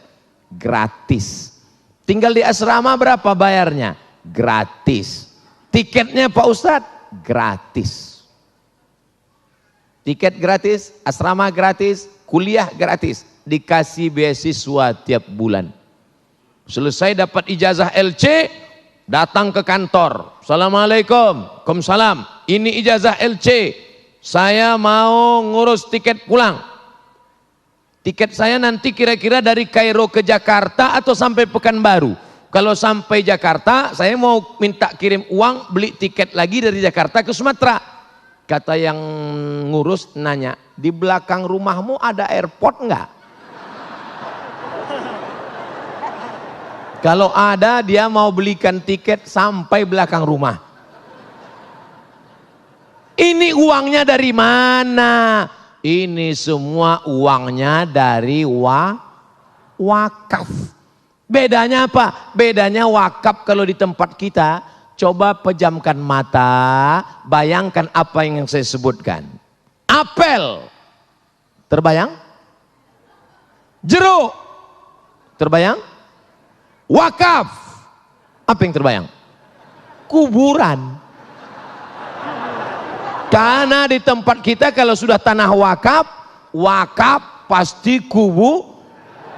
A: Gratis. Tinggal di asrama berapa bayarnya? Gratis. Tiketnya Pak Ustadz? Gratis. Tiket gratis, asrama gratis, kuliah gratis. Dikasih beasiswa tiap bulan. Selesai dapat ijazah LC, datang ke kantor. Assalamualaikum, Waalaikumsalam. Ini ijazah LC. Saya mau ngurus tiket pulang. Tiket saya nanti kira-kira dari Kairo ke Jakarta atau sampai Pekanbaru. Kalau sampai Jakarta, saya mau minta kirim uang, beli tiket lagi dari Jakarta ke Sumatera. Kata yang ngurus nanya, di belakang rumahmu ada airport enggak? Kalau ada, dia mau belikan tiket sampai belakang rumah. Ini uangnya dari mana? Ini semua uangnya dari wakaf. Bedanya apa? Bedanya wakaf kalau di tempat kita, coba pejamkan mata, bayangkan apa yang saya sebutkan. Apel, terbayang? Jeruk, terbayang? Wakaf, apa yang terbayang? Kuburan. Karena di tempat kita kalau sudah tanah wakaf, wakaf pasti kubu.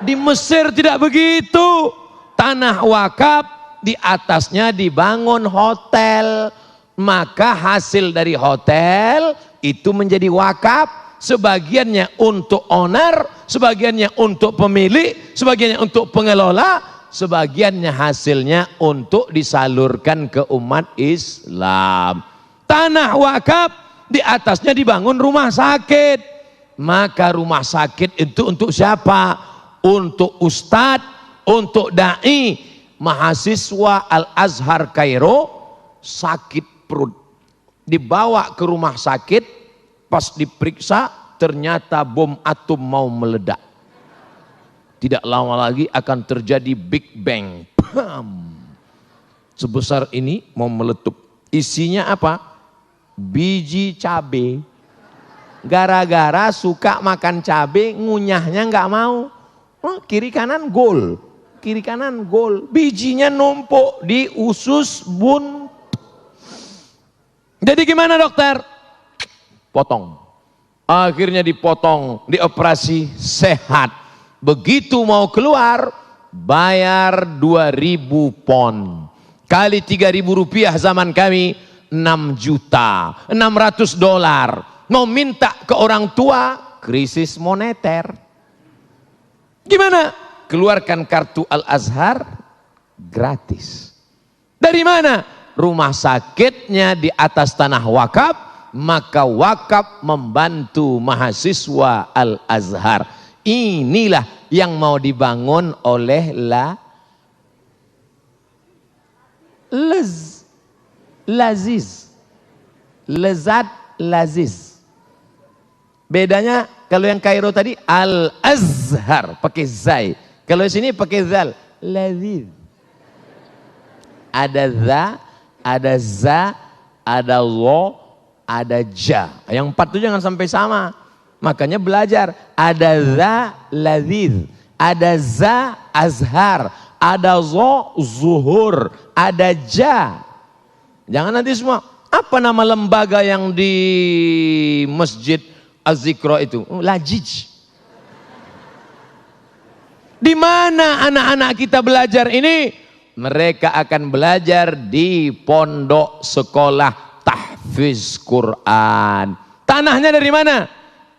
A: Di Mesir tidak begitu. Tanah wakaf, di atasnya dibangun hotel. Maka hasil dari hotel itu menjadi wakaf. Sebagiannya untuk owner, sebagiannya untuk pemilik, sebagiannya untuk pengelola, sebagiannya hasilnya untuk disalurkan ke umat Islam. Tanah wakaf, di atasnya dibangun rumah sakit. Maka rumah sakit itu untuk siapa? Untuk ustadz, untuk da'i. Mahasiswa Al-Azhar Kairo sakit perut, dibawa ke rumah sakit, pas diperiksa ternyata bom atom mau meledak. Tidak lama lagi akan terjadi Big Bang. Bam. Sebesar ini mau meletup. Isinya apa? Biji cabe. Gara-gara suka makan cabe, ngunyahnya nggak mau. Kiri kanan gol, kiri kanan gol. Bijinya numpuk di usus bun. Jadi gimana dokter? Potong. Akhirnya dipotong, dioperasi, sehat. Begitu mau keluar, bayar 2.000 pon. Kali 3.000 rupiah zaman kami, 6.600.000 dolar. Mau minta ke orang tua, krisis moneter. Gimana? Keluarkan kartu Al-Azhar, gratis. Dari mana? Rumah sakitnya di atas tanah wakaf, maka wakaf membantu mahasiswa Al-Azhar. Inilah yang mau dibangun oleh Laziz. Lezat Laziz. Bedanya kalau yang Kairo tadi Al-Azhar pakai zai. Kalau di sini pakai zal. Laziz. Ada za, ada za, ada lo, ada ja. Yang 4 itu jangan sampai sama. Makanya belajar. Ada za laziz, ada za azhar, ada zo zuhur, ada ja. Jangan nanti semua. Apa nama lembaga yang di Masjid Az-Zikra itu? Lajij. Di mana anak-anak kita belajar ini? Mereka akan belajar di pondok sekolah tahfiz Quran. Tanahnya dari mana?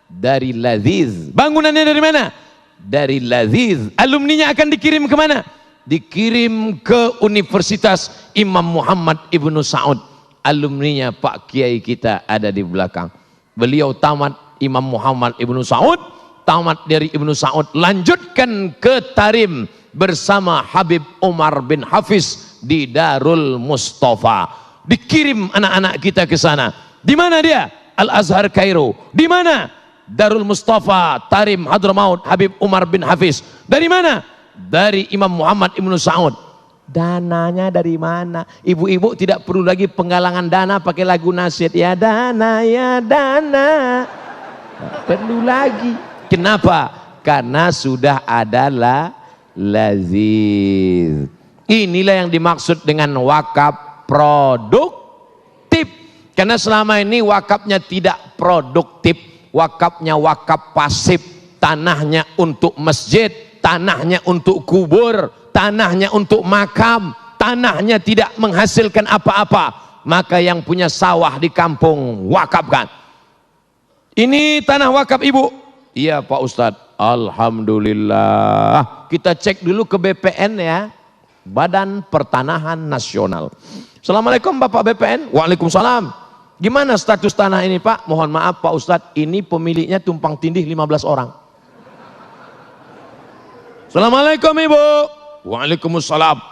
A: Dari Laziz. Bangunannya dari mana? Dari Laziz. Alumninya akan dikirim ke mana? Dikirim ke Universitas Imam Muhammad Ibnu Saud. Alumninya Pak Kiai kita ada di belakang. Beliau tamat Imam Muhammad Ibnu Saud, tamat dari Ibnu Saud, lanjutkan ke Tarim bersama Habib Umar bin Hafiz di Darul Mustafa. Dikirim anak-anak kita ke sana. Di mana dia? Al-Azhar Kairo. Di mana? Darul Mustafa, Tarim, Hadramaut, Habib Umar bin Hafiz. Dari mana? Dari Imam Muhammad Ibnu Saud. Dananya dari mana? Ibu-ibu tidak perlu lagi penggalangan dana pakai lagu nasyid. Ya dana, ya dana. Tidak perlu lagi. Kenapa? Karena sudah ada Laziz. Inilah yang dimaksud dengan wakaf produktif. Karena selama ini wakafnya tidak produktif. Wakafnya wakaf pasif. Tanahnya untuk masjid, tanahnya untuk kubur, tanahnya untuk makam, tanahnya tidak menghasilkan apa-apa. Maka yang punya sawah di kampung wakafkan. Ini tanah wakaf ibu. Iya Pak Ustadz. Alhamdulillah. Kita cek dulu ke BPN ya. Badan Pertanahan Nasional. Assalamualaikum Bapak BPN. Waalaikumsalam. Gimana status tanah ini Pak? Mohon maaf Pak Ustadz, ini pemiliknya tumpang tindih 15 orang. Assalamualaikum Ibu. Waalaikumsalam.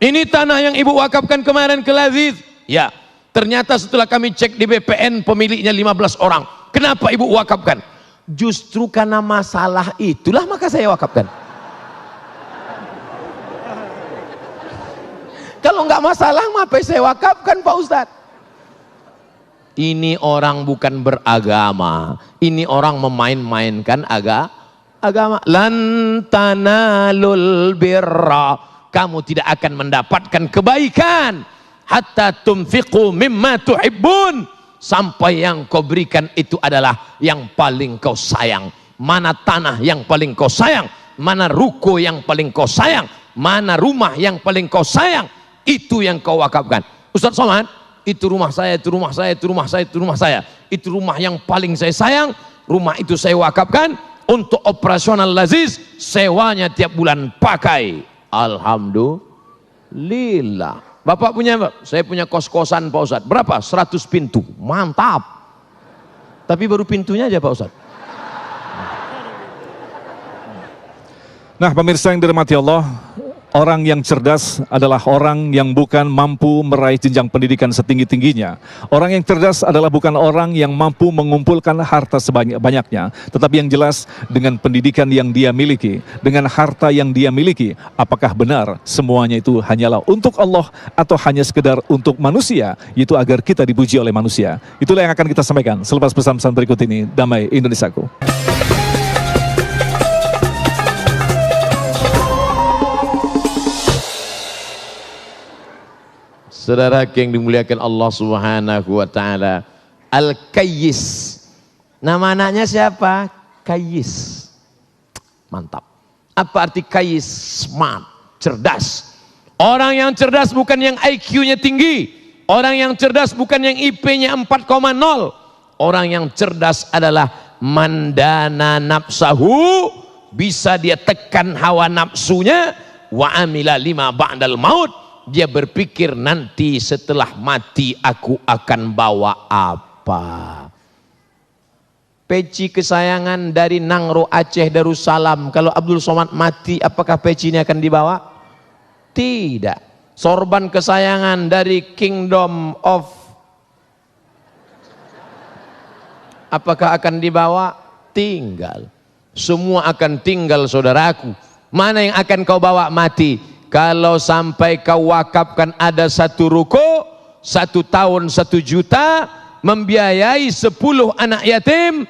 A: Ini tanah yang ibu wakafkan kemarin ke Laziz. Ya, ternyata setelah kami cek di BPN pemiliknya 15 orang. Kenapa ibu wakafkan? Justru karena masalah itulah maka saya wakafkan. Kalau nggak masalah, apa saya wakafkan Pak Ustadz? Ini orang bukan beragama, ini orang memain-mainkan agama. Lan tanalul birra, kamu tidak akan mendapatkan kebaikan hatta tunfiqu mimma tuhibbun, sampai yang kau berikan itu adalah yang paling kau sayang. Mana tanah yang paling kau sayang, mana ruko yang paling kau sayang, mana rumah yang paling kau sayang, itu yang kau wakafkan. Ustaz Somad, itu rumah saya, itu rumah saya, itu rumah saya, itu rumah saya, itu rumah yang paling saya sayang, rumah itu saya wakafkan untuk operasional Laziz, sewanya tiap bulan pakai. Alhamdulillah. Bapak punya, saya punya kos-kosan Pak Ustadz, berapa? 100 pintu, mantap. Tapi baru pintunya aja Pak Ustadz.
C: Nah, pemirsa yang dirahmati Allah, orang yang cerdas adalah orang yang bukan mampu meraih jenjang pendidikan setinggi-tingginya. Orang yang cerdas adalah bukan orang yang mampu mengumpulkan harta sebanyak-banyaknya, tetapi yang jelas dengan pendidikan yang dia miliki, dengan harta yang dia miliki, apakah benar semuanya itu hanyalah untuk Allah atau hanya sekedar untuk manusia, yaitu agar kita dipuji oleh manusia. Itulah yang akan kita sampaikan selepas pesan-pesan berikut ini. Damai Indonesiaku.
A: Saudara yang dimuliakan Allah Subhanahu wa taala, Al-Kayyis. Nama anaknya siapa? Kayyis. Mantap. Apa arti Kayyis? Smart, cerdas. Orang yang cerdas bukan yang IQ-nya tinggi. Orang yang cerdas bukan yang IP-nya 4,0. Orang yang cerdas adalah mandana nafsahu, bisa dia tekan hawa nafsunya, wa amila lima ba'dal maut. Dia berpikir nanti setelah mati aku akan bawa apa. Peci kesayangan dari Nangro Aceh Darussalam, kalau Abdul Somad mati apakah peci ini akan dibawa? Tidak. Sorban kesayangan dari Kingdom of, apakah akan dibawa? Tinggal. Semua akan tinggal saudaraku. Mana yang akan kau bawa mati? Kalau sampai kau wakafkan ada satu ruko, 1 tahun 1 juta, membiayai 10 anak yatim.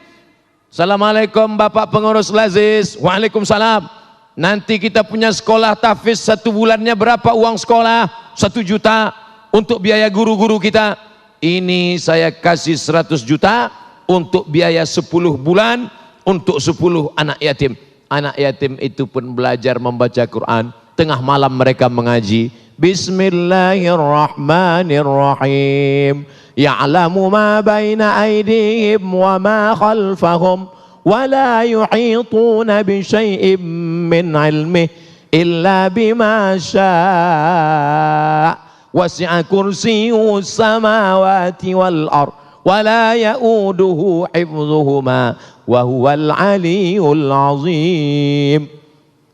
A: Assalamualaikum Bapak Pengurus Laziz. Waalaikumsalam. Nanti kita punya sekolah tahfiz 1 bulannya berapa uang sekolah? 1 juta untuk biaya guru-guru kita. Ini saya kasih 100 juta untuk biaya 10 bulan untuk 10 anak yatim. Anak yatim itu pun belajar membaca Quran. Tengah malam mereka mengaji. Bismillahirrahmanirrahim. Ya'lamu ma baina aydihim wa ma khalfahum wa la yuhituna bi syai'in min ilmihi illa bima syaa. Wasi'a kursiyyuhu samawati wal ard wa la ya'uduhu hifdhuhuma wa huwal aliyyul azim.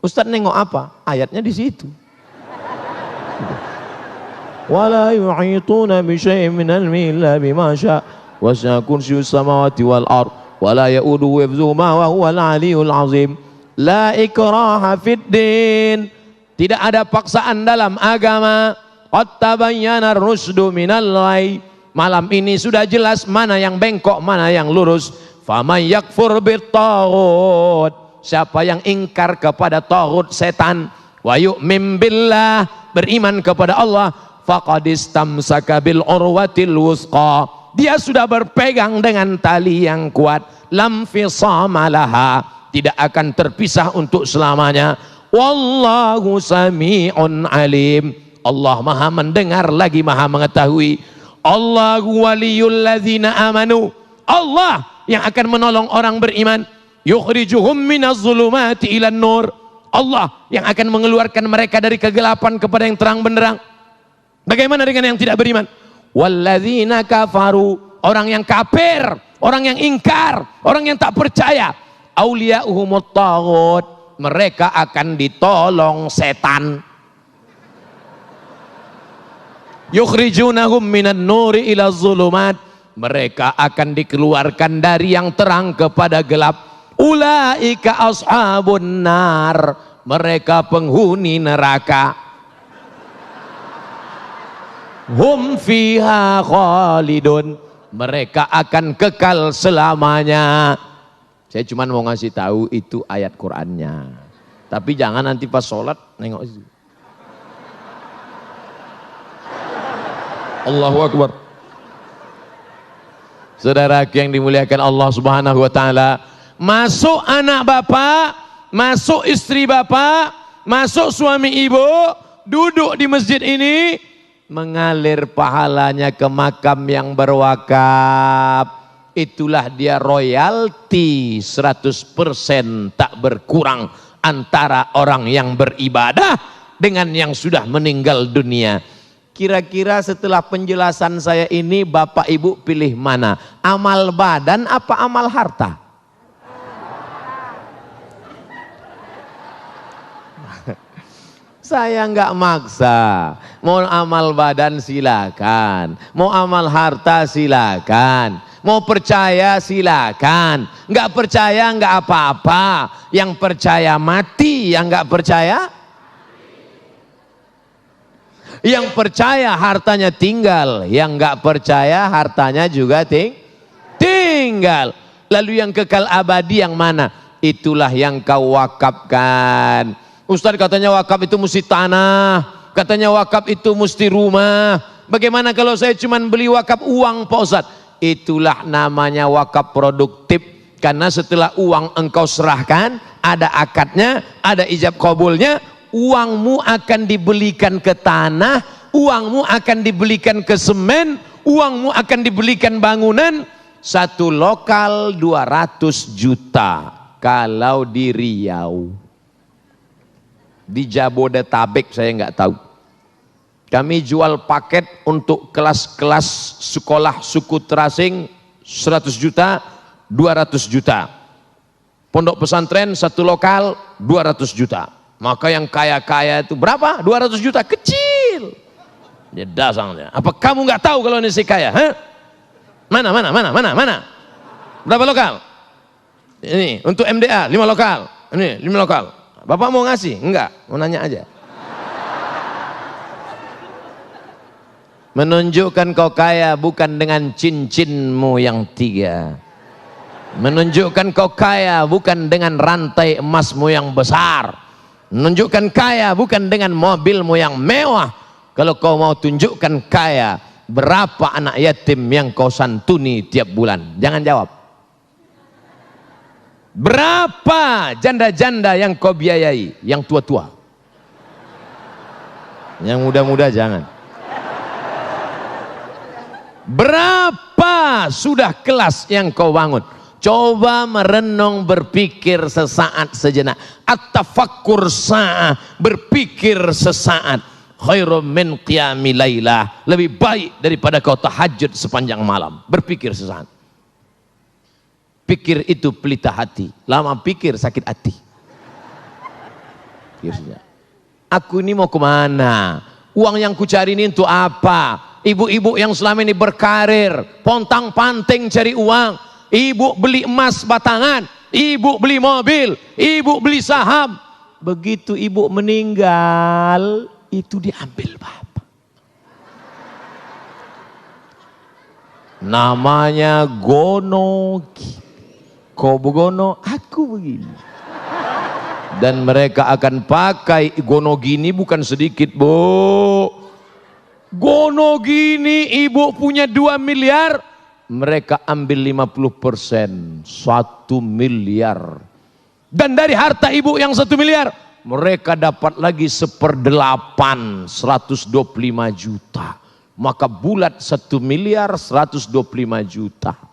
A: Ustaz nengok apa? Ayatnya di situ. Wala yuhituna bi syai'in min ilmihi illa bima syaa wasi'a kursiyyuhu samawati wal ard wala ya'uduhu hifdhuhuma wa huwal aliyyul azim. La ikraha fid din. Tidak ada paksaan dalam agama. Qad tabayyana ar-rusdu minal ghayy. Malam ini sudah jelas mana yang bengkok, mana yang lurus. Faman yakfur bit-taghut. Siapa yang ingkar kepada taghut setan, wa yu'min billah, beriman kepada Allah, faqad istamsaka bil urwatil wusqa. Dia sudah berpegang dengan tali yang kuat, lam fisama laha, tidak akan terpisah untuk selamanya. Wallahu sami'un alim. Allah Maha mendengar lagi Maha mengetahui. Allahu waliyul ladzina amanu. Allah yang akan menolong orang beriman. Yukhrijuhum minaz zulumati ilan nur. Allah yang akan mengeluarkan mereka dari kegelapan kepada yang terang benderang. Bagaimana dengan yang tidak beriman? Walladzina kafaru, orang yang kafir, orang yang ingkar, orang yang tak percaya. Auliya'uhumut taghut, mereka akan ditolong setan. yukhrijunahum minan nuri ila zulumat, mereka akan dikeluarkan dari yang terang kepada gelap. Ulaika ashabun nar, mereka penghuni neraka. Hum fiha khalidun, mereka akan kekal selamanya. Saya cuma mau ngasih tahu itu ayat Qur'annya, tapi jangan nanti pas sholat nengok itu. Allahu Akbar. Saudara yang dimuliakan Allah Subhanahu wa taala, masuk anak bapak, masuk istri bapak, masuk suami ibu, duduk di masjid ini, mengalir pahalanya ke makam yang berwakaf. Itulah dia royalti 100% tak berkurang antara orang yang beribadah dengan yang sudah meninggal dunia. Kira-kira setelah penjelasan saya ini, bapak ibu pilih mana? Amal badan apa amal harta? Saya nggak maksa. Mau amal badan silakan, mau amal harta silakan, mau percaya silakan, nggak percaya nggak apa-apa. Yang percaya mati, yang nggak percaya, yang percaya hartanya tinggal, yang nggak percaya hartanya juga tinggal. Lalu yang kekal abadi yang mana? Itulah yang kau wakafkan. Ustaz katanya wakaf itu mesti tanah, katanya wakaf itu mesti rumah. Bagaimana kalau saya cuma beli wakaf uang Pak Ustaz? Itulah namanya wakaf produktif. Karena setelah uang engkau serahkan, ada akadnya, ada ijab kabulnya, uangmu akan dibelikan ke tanah, uangmu akan dibelikan ke semen, uangmu akan dibelikan bangunan. Satu lokal 200 juta kalau di Riau. Di Jabodetabek saya nggak tahu. Kami jual paket untuk kelas-kelas sekolah suku terasing 100 juta, 200 juta. Pondok pesantren satu lokal 200 juta. Maka yang kaya-kaya itu berapa? 200 juta, kecil. Ya dasarnya. Apa kamu nggak tahu kalau ini si kaya? Hah? Mana? Berapa lokal? Ini untuk MDA 5 lokal. Ini 5 lokal. Bapak mau ngasih? Enggak, mau nanya aja. Menunjukkan kau kaya bukan dengan cincinmu yang 3. Menunjukkan kau kaya bukan dengan rantai emasmu yang besar. Menunjukkan kaya bukan dengan mobilmu yang mewah. Kalau kau mau tunjukkan kaya, berapa anak yatim yang kau santuni tiap bulan? Jangan jawab. Berapa janda-janda yang kau biayai? Yang tua-tua. Yang muda-muda jangan. Berapa sudah kelas yang kau bangun? Coba merenung, berpikir sesaat sejenak. At-tafakkur sa'ah, berpikir sesaat. Khairum min qiyami lailah, lebih baik daripada kau tahajud sepanjang malam. Berpikir sesaat. Pikir itu pelita hati, lama pikir sakit hati. Aku ini mau kemana? Uang yang kucari ini untuk apa? Ibu-ibu yang selama ini berkarir, pontang-panting cari uang. Ibu beli emas batangan, ibu beli mobil, ibu beli saham. Begitu ibu meninggal, itu diambil bapak. Namanya gonogi. Kau begono, aku begini. Dan mereka akan pakai gono gini bukan sedikit, Bu. Gono gini ibu punya 2 miliar, mereka ambil 50%, 1 miliar. Dan dari harta ibu yang 1 miliar, mereka dapat lagi 1/8, 125 juta. Maka bulat 1 miliar 125 juta.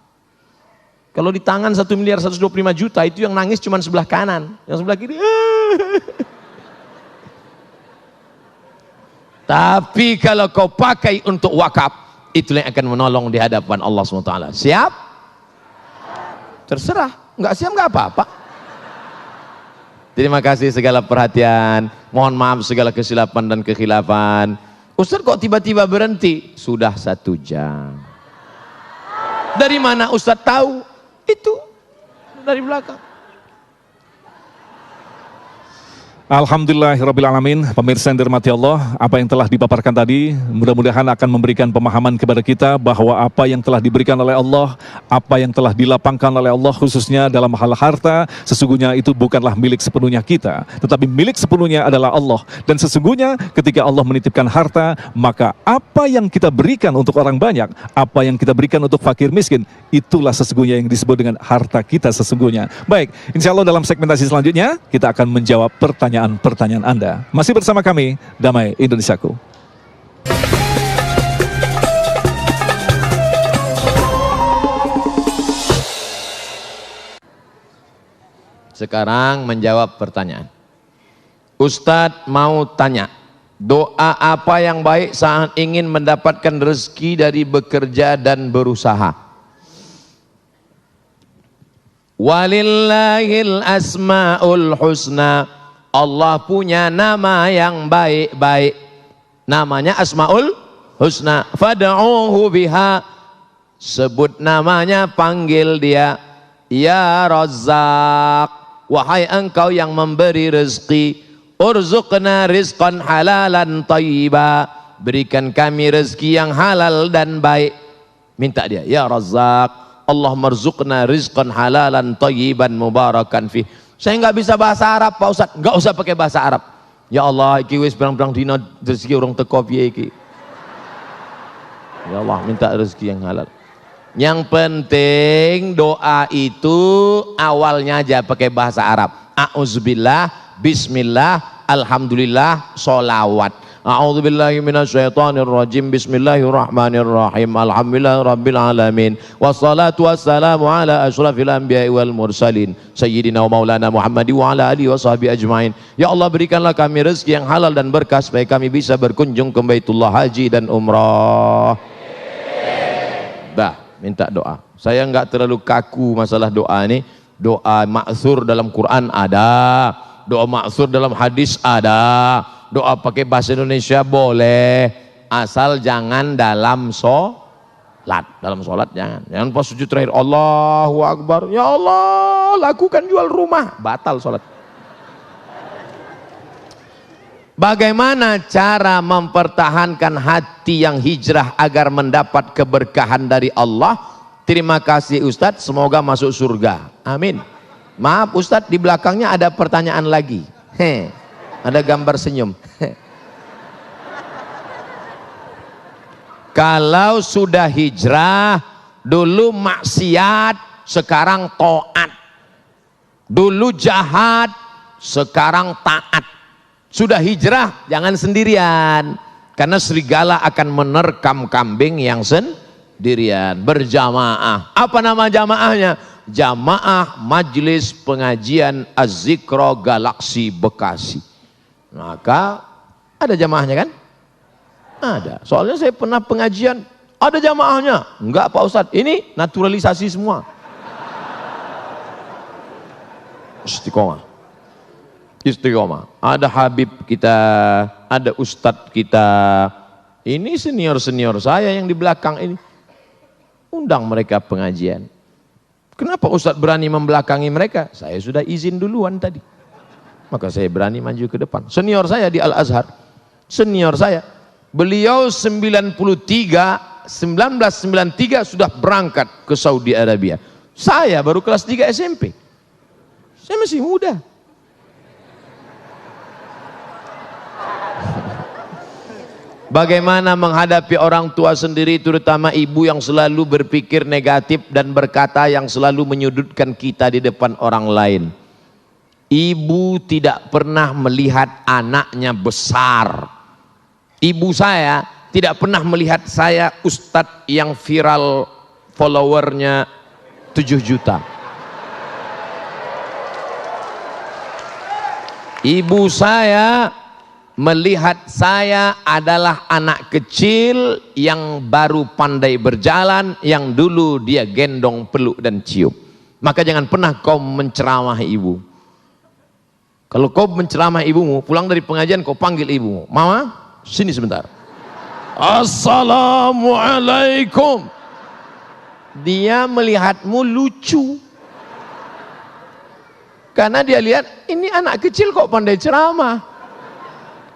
A: Kalau di tangan 1 miliar 125 juta, itu yang nangis cuma sebelah kanan, yang sebelah kiri. Tapi kalau kau pakai untuk wakaf, itulah yang akan menolong di hadapan Allah SWT. Siap? Terserah, nggak siap nggak apa-apa. Terima kasih segala perhatian. Mohon maaf segala kesilapan dan kekhilafan. Ustaz kok tiba-tiba berhenti? Sudah 1 jam. Dari mana Ustaz tahu? Itu dari belakang.
C: Alhamdulillahirrabbilalamin. Pemirsa yang dirahmati Allah, apa yang telah dipaparkan tadi mudah-mudahan akan memberikan pemahaman kepada kita bahwa apa yang telah diberikan oleh Allah, apa yang telah dilapangkan oleh Allah khususnya dalam hal harta, sesungguhnya itu bukanlah milik sepenuhnya kita, tetapi milik sepenuhnya adalah Allah. Dan sesungguhnya ketika Allah menitipkan harta, maka apa yang kita berikan untuk orang banyak, apa yang kita berikan untuk fakir miskin, itulah sesungguhnya yang disebut dengan harta kita sesungguhnya. Baik, insya Allah dalam segmentasi selanjutnya kita akan menjawab pertanyaan Anda. Masih bersama kami, Damai Indonesiaku.
A: Sekarang menjawab pertanyaan. Ustadz mau tanya, doa apa yang baik saat ingin mendapatkan rezeki dari bekerja dan berusaha? Walillahil asmaul husna. Allah punya nama yang baik-baik, namanya Asmaul Husna. Fad'uhu biha, sebut namanya, panggil dia. Ya Razzaq, wahai engkau yang memberi rezeki. Urzuqna rizqan halalan thayyiba, berikan kami rezeki yang halal dan baik. Minta dia, ya Razzaq, Allah marzuqna rizqan halalan thayyiban mubarakan fih. Saya nggak bisa bahasa Arab Pak Ustadz, nggak usah pakai bahasa Arab. Ya Allah, iki wis berang-berang dina rezeki orang teko piye iki. Ya Allah, minta rezeki yang halal. Yang penting doa itu awalnya aja pakai bahasa Arab. A'udzubillah, bismillah, alhamdulillah, sholawat. A'udzubillahi minasyaitonirrajim. Bismillahirrahmanirrahim. Alhamdulillahirabbil alamin. Wassalatu wassalamu ala asyrafil anbiya'i wal mursalin sayyidina wa maulana Muhammadi wa ala alihi washabihi ajmain. Ya Allah, berikanlah kami rezeki yang halal dan berkah supaya kami bisa berkunjung ke Baitullah Haji dan Umrah. Dah, minta doa. Saya enggak terlalu kaku masalah doa ini. Doa ma'tsur dalam Quran ada, doa ma'tsur dalam hadis ada. Doa pakai bahasa Indonesia boleh, asal jangan dalam sholat. Dalam sholat jangan. Jangan pas sujud terakhir Allahu Akbar, ya Allah lakukan jual rumah, batal sholat. Bagaimana cara mempertahankan hati yang hijrah agar mendapat keberkahan dari Allah? Terima kasih Ustadz, semoga masuk surga. Amin. Maaf Ustadz, di belakangnya ada pertanyaan lagi. Ada gambar senyum. Kalau sudah hijrah, dulu maksiat, sekarang taat. Dulu jahat, sekarang taat. Sudah hijrah, jangan sendirian. Karena serigala akan menerkam kambing yang sendirian. Berjamaah. Apa nama jamaahnya? Jamaah Majelis Pengajian Az-Zikra Galaksi Bekasi. Maka ada jamaahnya kan? Ada. Soalnya saya pernah pengajian, ada jamaahnya. Enggak Pak Ustadz, ini naturalisasi semua. Istiqomah. Istiqomah. Ada Habib kita, ada Ustadz kita. Ini senior-senior saya yang di belakang ini. Undang mereka pengajian. Kenapa Ustadz berani membelakangi mereka? Saya sudah izin duluan tadi. Maka saya berani maju ke depan. Senior saya di Al-Azhar, senior saya, beliau 1993 sudah berangkat ke Saudi Arabia. Saya baru kelas 3 SMP. Saya masih muda. Bagaimana menghadapi orang tua sendiri, terutama ibu yang selalu berpikir negatif dan berkata yang selalu menyudutkan kita di depan orang lain. Ibu tidak pernah melihat anaknya besar. Ibu saya tidak pernah melihat saya ustadz yang viral followernya 7 juta. Ibu saya melihat saya adalah anak kecil yang baru pandai berjalan, yang dulu dia gendong, peluk dan cium. Maka jangan pernah kau menceramah ibu. Kalau kau menceramah ibumu, pulang dari pengajian kau panggil ibumu, mama sini sebentar. Assalamualaikum. Dia melihatmu lucu. Karena dia lihat, ini anak kecil kok pandai ceramah.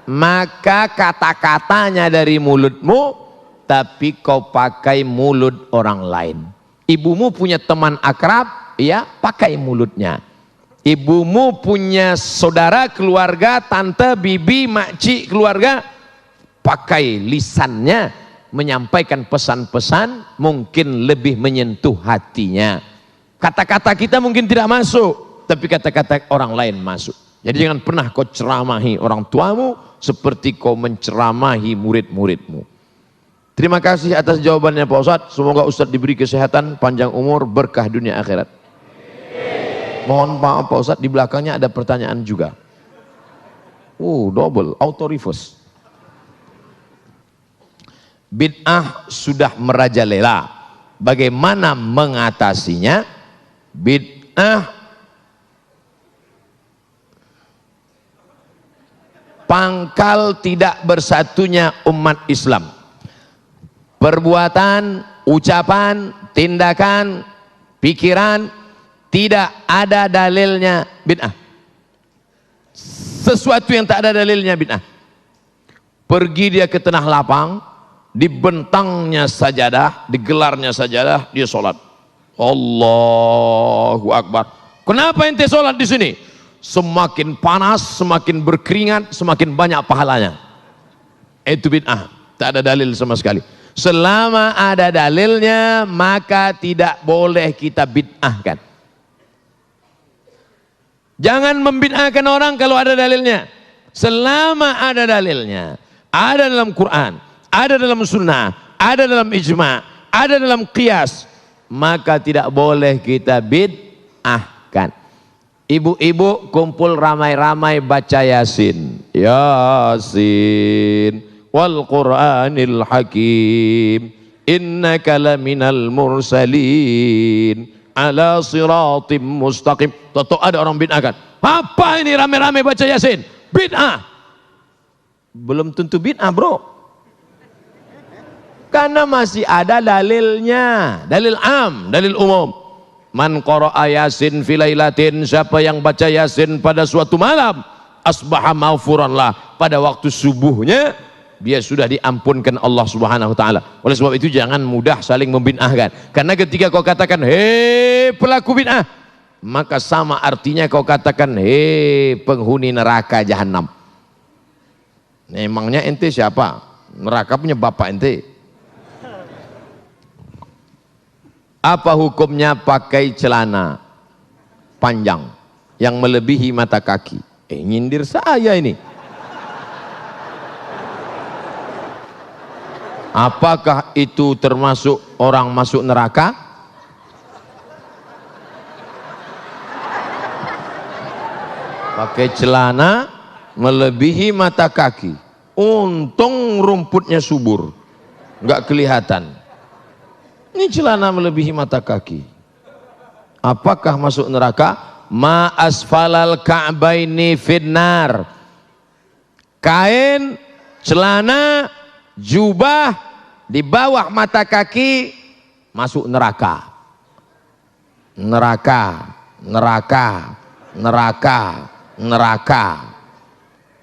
A: Maka kata-katanya dari mulutmu, tapi kau pakai mulut orang lain. Ibumu punya teman akrab, ya pakai mulutnya. Ibumu punya saudara, keluarga, tante, bibi, makcik, keluarga, pakai lisannya menyampaikan pesan-pesan mungkin lebih menyentuh hatinya. Kata-kata kita mungkin tidak masuk, tapi kata-kata orang lain masuk. Jadi jangan pernah kau ceramahi orang tuamu seperti kau menceramahi murid-muridmu. Terima kasih atas jawabannya Pak Ustadz. Semoga Ustadz diberi kesehatan, panjang umur, berkah dunia akhirat. Mohon maaf Pak Ustadz, di belakangnya ada pertanyaan juga. Double, auto reverse. Bid'ah sudah merajalela. Bagaimana mengatasinya? Bid'ah pangkal tidak bersatunya umat Islam. Perbuatan, ucapan, tindakan, pikiran tidak ada dalilnya bid'ah. Sesuatu yang tak ada dalilnya bid'ah. Pergi dia ke tanah lapang, dibentangnya sajadah, digelarnya sajadah, dia sholat. Allahu Akbar. Kenapa ente sholat di sini? Semakin panas, semakin berkeringat, semakin banyak pahalanya. Itu bid'ah, tak ada dalil sama sekali. Selama ada dalilnya, maka tidak boleh kita bid'ahkan. Jangan membid'ahkan orang kalau ada dalilnya. Selama ada dalilnya, ada dalam Quran, ada dalam sunnah, ada dalam ijma', ada dalam qiyas, maka tidak boleh kita bid'ahkan. Ibu-ibu kumpul ramai-ramai baca Yasin. Yasin wal Qur'anil Hakim. Innaka laminal mursalin ala siratim mustaqim. Toto ada orang bid'ahkan. Apa ini ramai-ramai baca Yasin? Bid'ah. Belum tentu bid'ah, bro. Karena masih ada dalilnya. Dalil am, dalil umum. Man qara'a Yasin fi lailatin, siapa yang baca Yasin pada suatu malam, asbaha maghfuran lah, pada waktu subuhnya dia sudah diampunkan Allah Subhanahu wa taala. Oleh sebab itu jangan mudah saling membid'ahkan. Karena ketika kau katakan hei pelaku bid'ah, maka sama artinya kau katakan hei penghuni neraka jahanam. Emangnya ente siapa? Neraka punya bapak ente. Apa hukumnya pakai celana panjang yang melebihi mata kaki? Nyindir saya ini. Apakah itu termasuk orang masuk neraka? Pakai celana melebihi mata kaki. Untung rumputnya subur, nggak kelihatan. Ini celana melebihi mata kaki. Apakah masuk neraka? Ma asfalal ka'baini finnar. Kain, celana, jubah di bawah mata kaki masuk neraka. Neraka, neraka, neraka, neraka.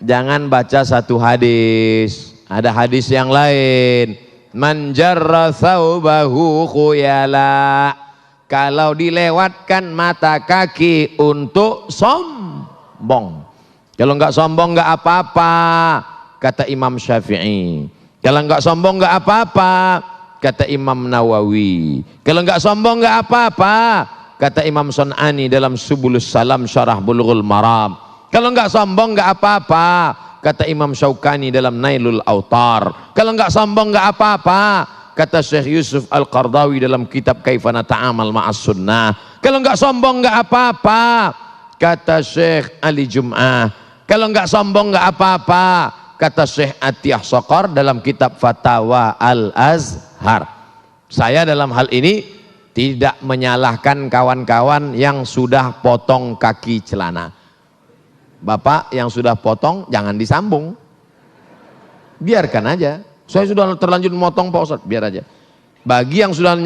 A: Jangan baca satu hadis. Ada hadis yang lain. Man jarra thawbahu khuyala. Kalau dilewatkan mata kaki untuk sombong. Kalau enggak sombong enggak apa-apa, kata Imam Syafi'i. Kalau enggak sombong enggak apa-apa, kata Imam Nawawi. Kalau enggak sombong enggak apa-apa, kata Imam Sun'ani dalam Subulus Salam Syarah Bulughul Maram. Kalau enggak sombong enggak apa-apa, kata Imam Syaukani dalam Nailul Autar. Kalau enggak sombong enggak apa-apa, kata Syekh Yusuf Al-Qardawi dalam kitab Kaifana Ta'amal Ma'as Sunnah. Kalau enggak sombong enggak apa-apa, kata Syekh Ali Jum'ah. Kalau enggak sombong enggak apa-apa, kata Syekh Atiyah Sokor dalam kitab Fatawa Al-Azhar. Saya dalam hal ini tidak menyalahkan kawan-kawan yang sudah potong kaki celana. Bapak yang sudah potong jangan disambung, biarkan aja. Saya sudah terlanjur motong Pak Ustadz, biar aja. Bagi yang sudah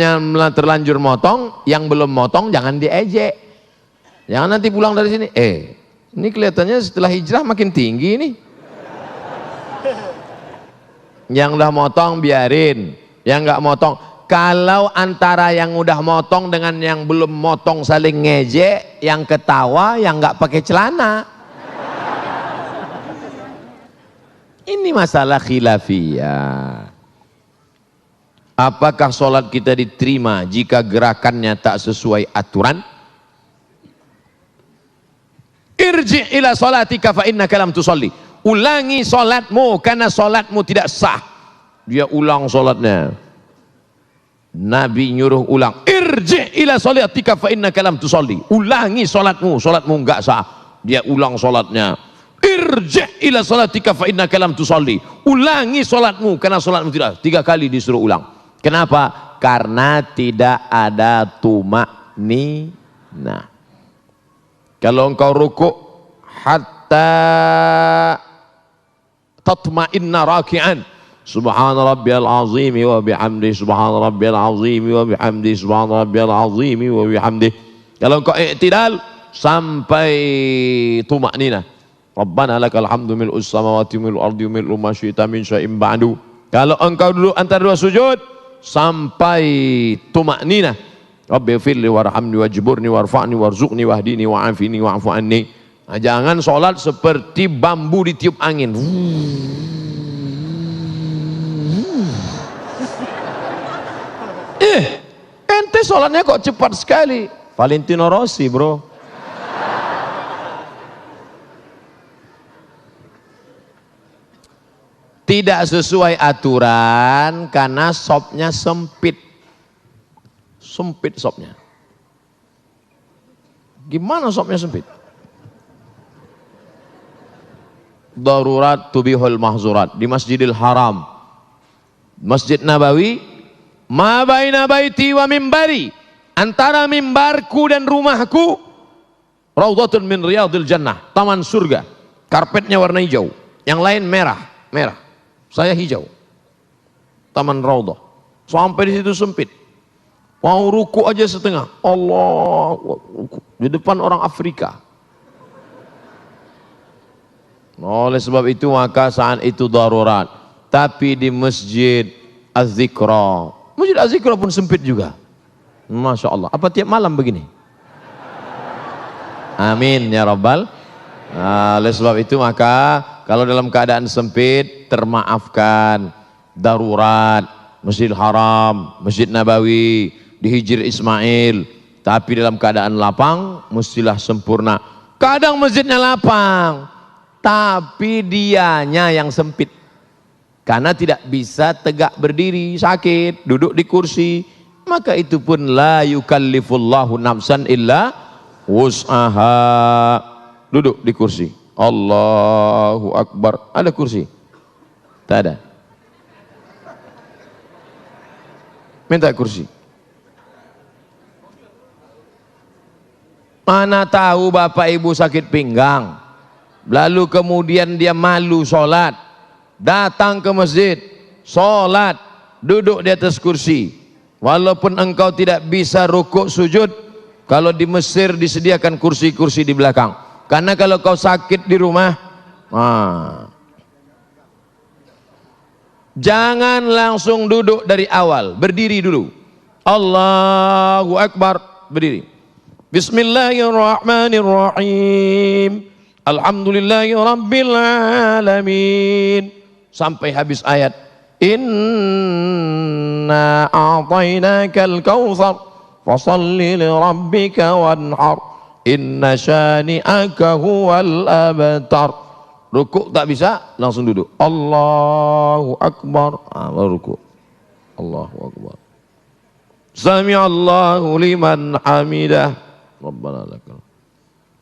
A: terlanjur motong, yang belum motong jangan diejek. Jangan nanti pulang dari sini, ini kelihatannya setelah hijrah makin tinggi nih. Yang udah motong biarin, yang nggak motong. Kalau antara yang udah motong dengan yang belum motong saling ngejek, yang ketawa yang nggak pakai celana. Ini masalah khilafiyah. Apakah sholat kita diterima jika gerakannya tak sesuai aturan? Irji' ila sholatika fa innaka lam tusalli. Ulangi sholatmu karena sholatmu tidak sah. Dia ulang sholatnya. Nabi nyuruh ulang. Irji' ila sholatika fa innaka lam tusalli. Ulangi sholatmu, sholatmu enggak sah. Dia ulang sholatnya. Irji' ila sholatika fa innaka lam tusalli. Ulangi sholatmu karena sholatmu tidak. 3 kali disuruh ulang. Kenapa? Karena tidak ada tumakninah. Kalau engkau rukuk hatta tatma'inna raki'an, subhana rabbiyal azim wa bihamdi, subhana rabbiyal azim wa bihamdi, subhana rabbiyal azim wa bihamdi. Kalau engkau i'tidal sampai tumakninah, rabbana lakal hamdu mil'us samawati mil'ul ardi mil'u ma syi'ta min syai'in ba'du. Kalau engkau duduk antara 2 sujud sampai tumakninah, rabbi firli warhamni wajburni warfa'ni warzuqni wahdini wa'afini wa'fu anni. Nah, jangan sholat seperti bambu ditiup angin. Ente sholatnya kok cepat sekali. Valentino Rossi bro. Tidak sesuai aturan karena sopnya sempit. Sempit sopnya. Gimana sopnya sempit? Darurat tubihul mahzurat di Masjidil Haram, Masjid Nabawi, ma baina baiti wa mimbari, antara mimbarku dan rumahku, raudhatun min riyadil jannah, taman surga. Karpetnya warna hijau, yang lain merah, saya hijau. Taman raudhah. Sampai di situ sempit. Mau ruku aja setengah. Allah, di depan orang Afrika. Oleh sebab itu maka saat itu darurat. Tapi di Masjid Az-Zikra, Masjid Az-Zikra pun sempit juga. Masya Allah. Apa tiap malam begini? Amin ya Rabbal. Oleh sebab itu maka kalau dalam keadaan sempit termaafkan. Darurat, Masjidil Haram, Masjid Nabawi, di Hijr Ismail. Tapi dalam keadaan lapang mestilah sempurna. Kadang masjidnya lapang, tapi dianya yang sempit. Karena tidak bisa tegak berdiri, sakit, duduk di kursi. Maka itu pun la yukallifullahu nafsan illa wus'aha. Duduk di kursi. Allahu Akbar. Ada kursi? Tak ada. Minta kursi. Mana tahu bapak ibu sakit pinggang, lalu kemudian dia malu sholat, datang ke masjid, sholat, duduk di atas kursi. Walaupun engkau tidak bisa rukuk sujud, kalau di Mesir disediakan kursi-kursi di belakang. Karena kalau kau sakit di rumah, jangan langsung duduk dari awal, berdiri dulu. Allahu Akbar, berdiri. Bismillahirrahmanirrahim. Alhamdulillahi rabbil alamin. Sampai habis ayat. Inna a'tainakal kautsar fasalli li rabbika wanhar. Inna syani'aka huwal abtar. Rukuk tak bisa, langsung duduk. Allahu Akbar. Baru rukuk. Allahu Akbar. Sami'allahu liman hamidah. Rabbana lakal.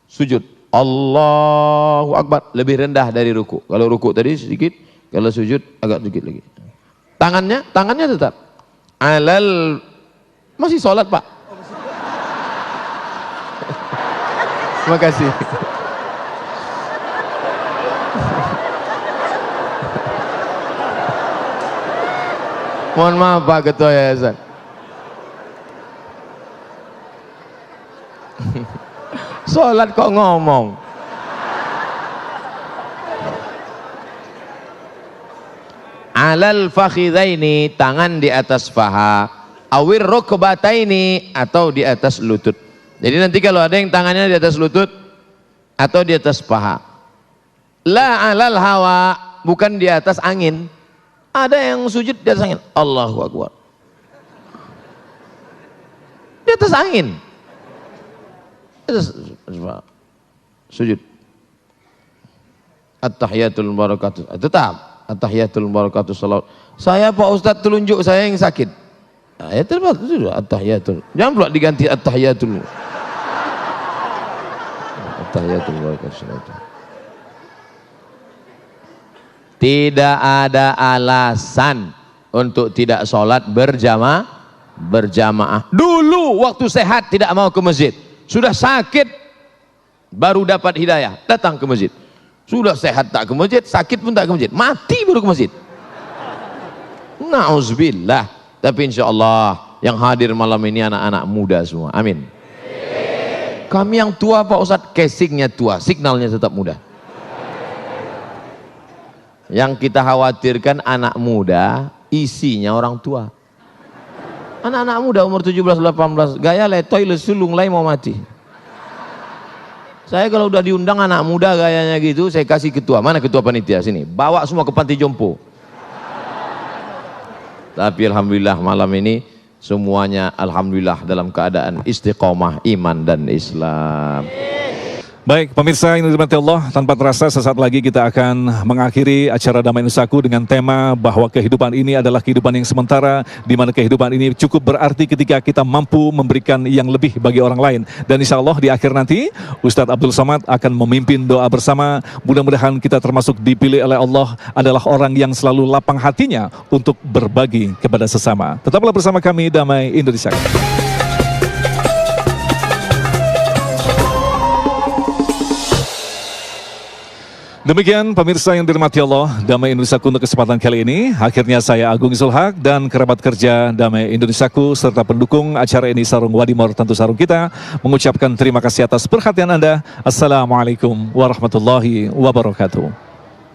A: Sujud. Allahu Akbar. Lebih rendah dari ruku. Kalau ruku tadi sedikit, kalau sujud agak sedikit lagi. Tangannya tetap. Alal. Masih sholat Pak. Terima kasih. Mohon maaf Pak Ketua Yayasan. Sholat kok ngomong. Alal fakhidaini, tangan di atas paha. Awir rukbataini, atau di atas lutut. Jadi nanti kalau ada yang tangannya di atas lutut atau di atas paha. La alal hawa, bukan di atas angin. Ada yang sujud di atas angin. Allahu Akbar. Di atas angin. Di atas, sujud. At-tahiyatul barakatuh. Tetap. At-tahiyatul barakatuh salawat. Saya Pak Ustadz telunjuk saya yang sakit. Nah, ya terus at-tahiyatul. Jangan pula diganti at-tahiyatul. At-tahiyatul barakatuh salawat. Tidak ada alasan untuk tidak sholat berjamaah. Dulu waktu sehat tidak mau ke masjid. Sudah sakit baru dapat hidayah, datang ke masjid. Sudah sehat tak ke masjid, sakit pun tak ke masjid. Mati baru ke masjid. Na'udzubillah. Tapi insya Allah yang hadir malam ini anak-anak muda semua. Amin. Kami yang tua Pak Ustadz, casingnya tua, signalnya tetap muda. Yang kita khawatirkan anak muda, isinya orang tua. Anak-anak muda umur 17-18, gaya letoy lesulung lai mau mati. Saya kalau udah diundang anak muda gayanya gitu, saya kasih ketua. Mana ketua panitia? Sini, bawa semua ke panti jompo. Tapi alhamdulillah malam ini semuanya alhamdulillah dalam keadaan istiqomah iman dan Islam.
C: Baik, pemirsa yang dirahmati Allah, tanpa terasa sesaat lagi kita akan mengakhiri acara Damai Nusaku dengan tema bahwa kehidupan ini adalah kehidupan yang sementara, di mana kehidupan ini cukup berarti ketika kita mampu memberikan yang lebih bagi orang lain. Dan insya Allah di akhir nanti, Ustadz Abdul Somad akan memimpin doa bersama. Mudah-mudahan kita termasuk dipilih oleh Allah adalah orang yang selalu lapang hatinya untuk berbagi kepada sesama. Tetaplah bersama kami, Damai Indonesia. Demikian pemirsa yang dirahmati Allah, Damai Indonesiaku untuk kesempatan kali ini. Akhirnya saya Agung Zulhaq dan kerabat kerja Damai Indonesiaku serta pendukung acara ini Sarung Wadimor tentu sarung kita mengucapkan terima kasih atas perhatian Anda. Assalamualaikum warahmatullahi wabarakatuh.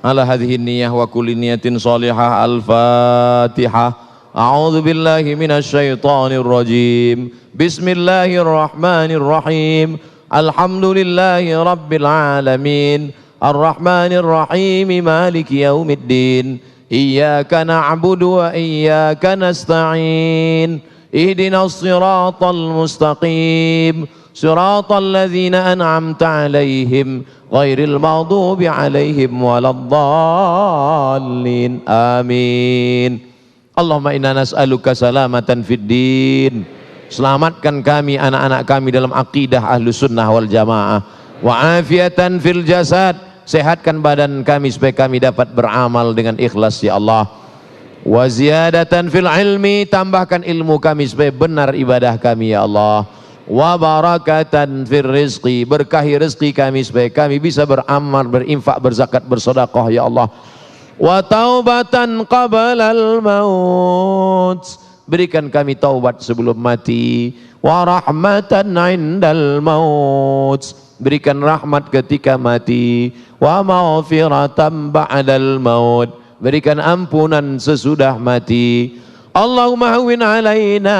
A: Ala hadhihi niyah wa kulli niyatin salihah. Al-Fatihah. A'udzu billahi minasyaitonir rajim. Bismillahirrahmanirrahim. Alhamdulillahi rabbil alamin. Ar-Rahmanir Rahim, Maliki Yaumiddin. Iyyaka na'budu wa iyyaka nasta'in. Ihdinas siratal mustaqim. Siratal ladzina an'amta 'alaihim ghairil maghdubi 'alaihim waladdallin. Amin. Allahumma inna nas'aluka salamatan fid din. Selamatkan kami, anak-anak kami dalam akidah Ahlus Sunnah wal Jamaah. Wa afiatan fil jasad, sehatkan badan kami supaya kami dapat beramal dengan ikhlas ya Allah. Wa ziyadatan fil ilmi, tambahkan ilmu kami supaya benar ibadah kami ya Allah. Wa barakatan fil rizqi, berkahi rezeki kami supaya kami bisa beramal, berinfak, berzakat, bersedekah ya Allah. Wa taubatan qabalal maut, berikan kami taubat sebelum mati. Wa rahmatan indal maut, berikan rahmat ketika mati. Wa maghfiratan ba'dal maut, berikan ampunan sesudah mati. Allahumma hawwin alaina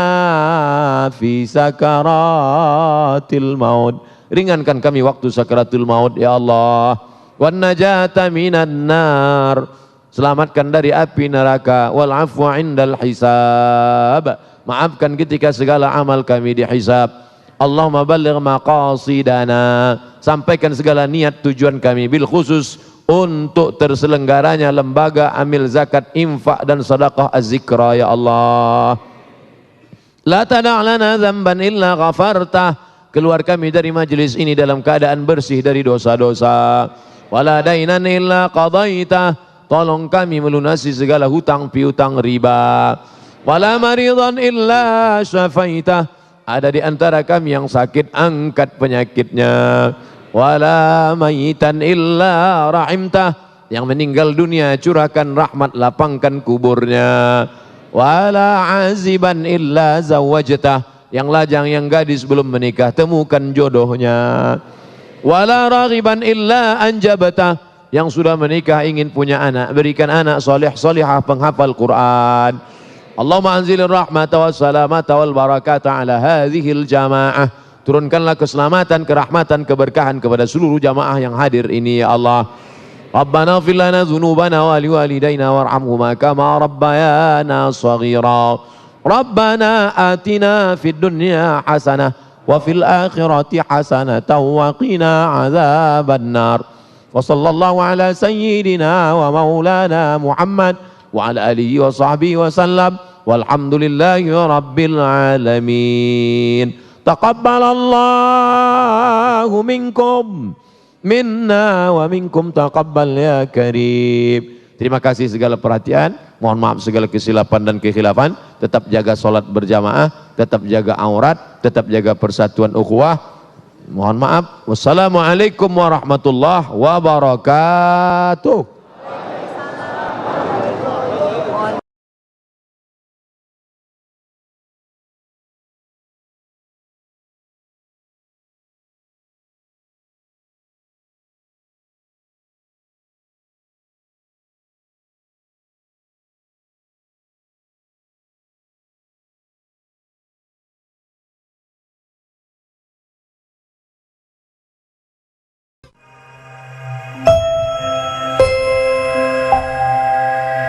A: fi sakaratil maut, ringankan kami waktu sakaratul maut ya Allah. Wan najata minan nar, selamatkan dari api neraka. Wal afwa indal hisab, maafkan ketika segala amal kami dihisab. Allahumma balligh maqasidana, sampaikan segala niat tujuan kami, bil khusus untuk terselenggaranya lembaga amil zakat, infak dan sedekah az-zikra ya Allah. La tada' lana dzamban illa ghafartah, keluar kami dari majlis ini dalam keadaan bersih dari dosa-dosa. Wala dainan illa qadaitah, tolong kami melunasi segala hutang piutang riba. Wala maridan illa syafaitah, ada di antara kami yang sakit, angkat penyakitnya. Wala mayitan illa rahimtah, yang meninggal dunia curahkan rahmat, lapangkan kuburnya. wala aziban illa zawajtah, yang lajang yang gadis belum menikah temukan jodohnya, wala raghiban illa anjabtah, yang sudah menikah ingin punya anak berikan anak soleh solehah penghafal Quran. Allahumma anzilir rahmata was salamata wal barakata ala hadhil jamaah, turunkanlah keselamatan, kerahmatan, keberkahan kepada seluruh jamaah yang hadir ini ya Allah. Rabbana ighfir lana dzunubana wa liwalidayna warhamhuma kama rabbayana shaghira. Rabbana atina fid dunya hasanah wa fil akhirati hasanatan wa qina adzabannar. Wa sallallahu ala sayyidina wa maulana Muhammad wa ala alihi wa sahbihi wa sallam walhamdulillahi rabbil alamin. Taqabbalallahu minkum minna wa minkum taqabbal ya karim. Terima kasih segala perhatian, mohon maaf segala kesilapan dan kekhilafan. Tetap jaga sholat berjamaah, tetap jaga aurat, tetap jaga persatuan ukhuwah. Mohon maaf. Wassalamualaikum warahmatullahi wabarakatuh.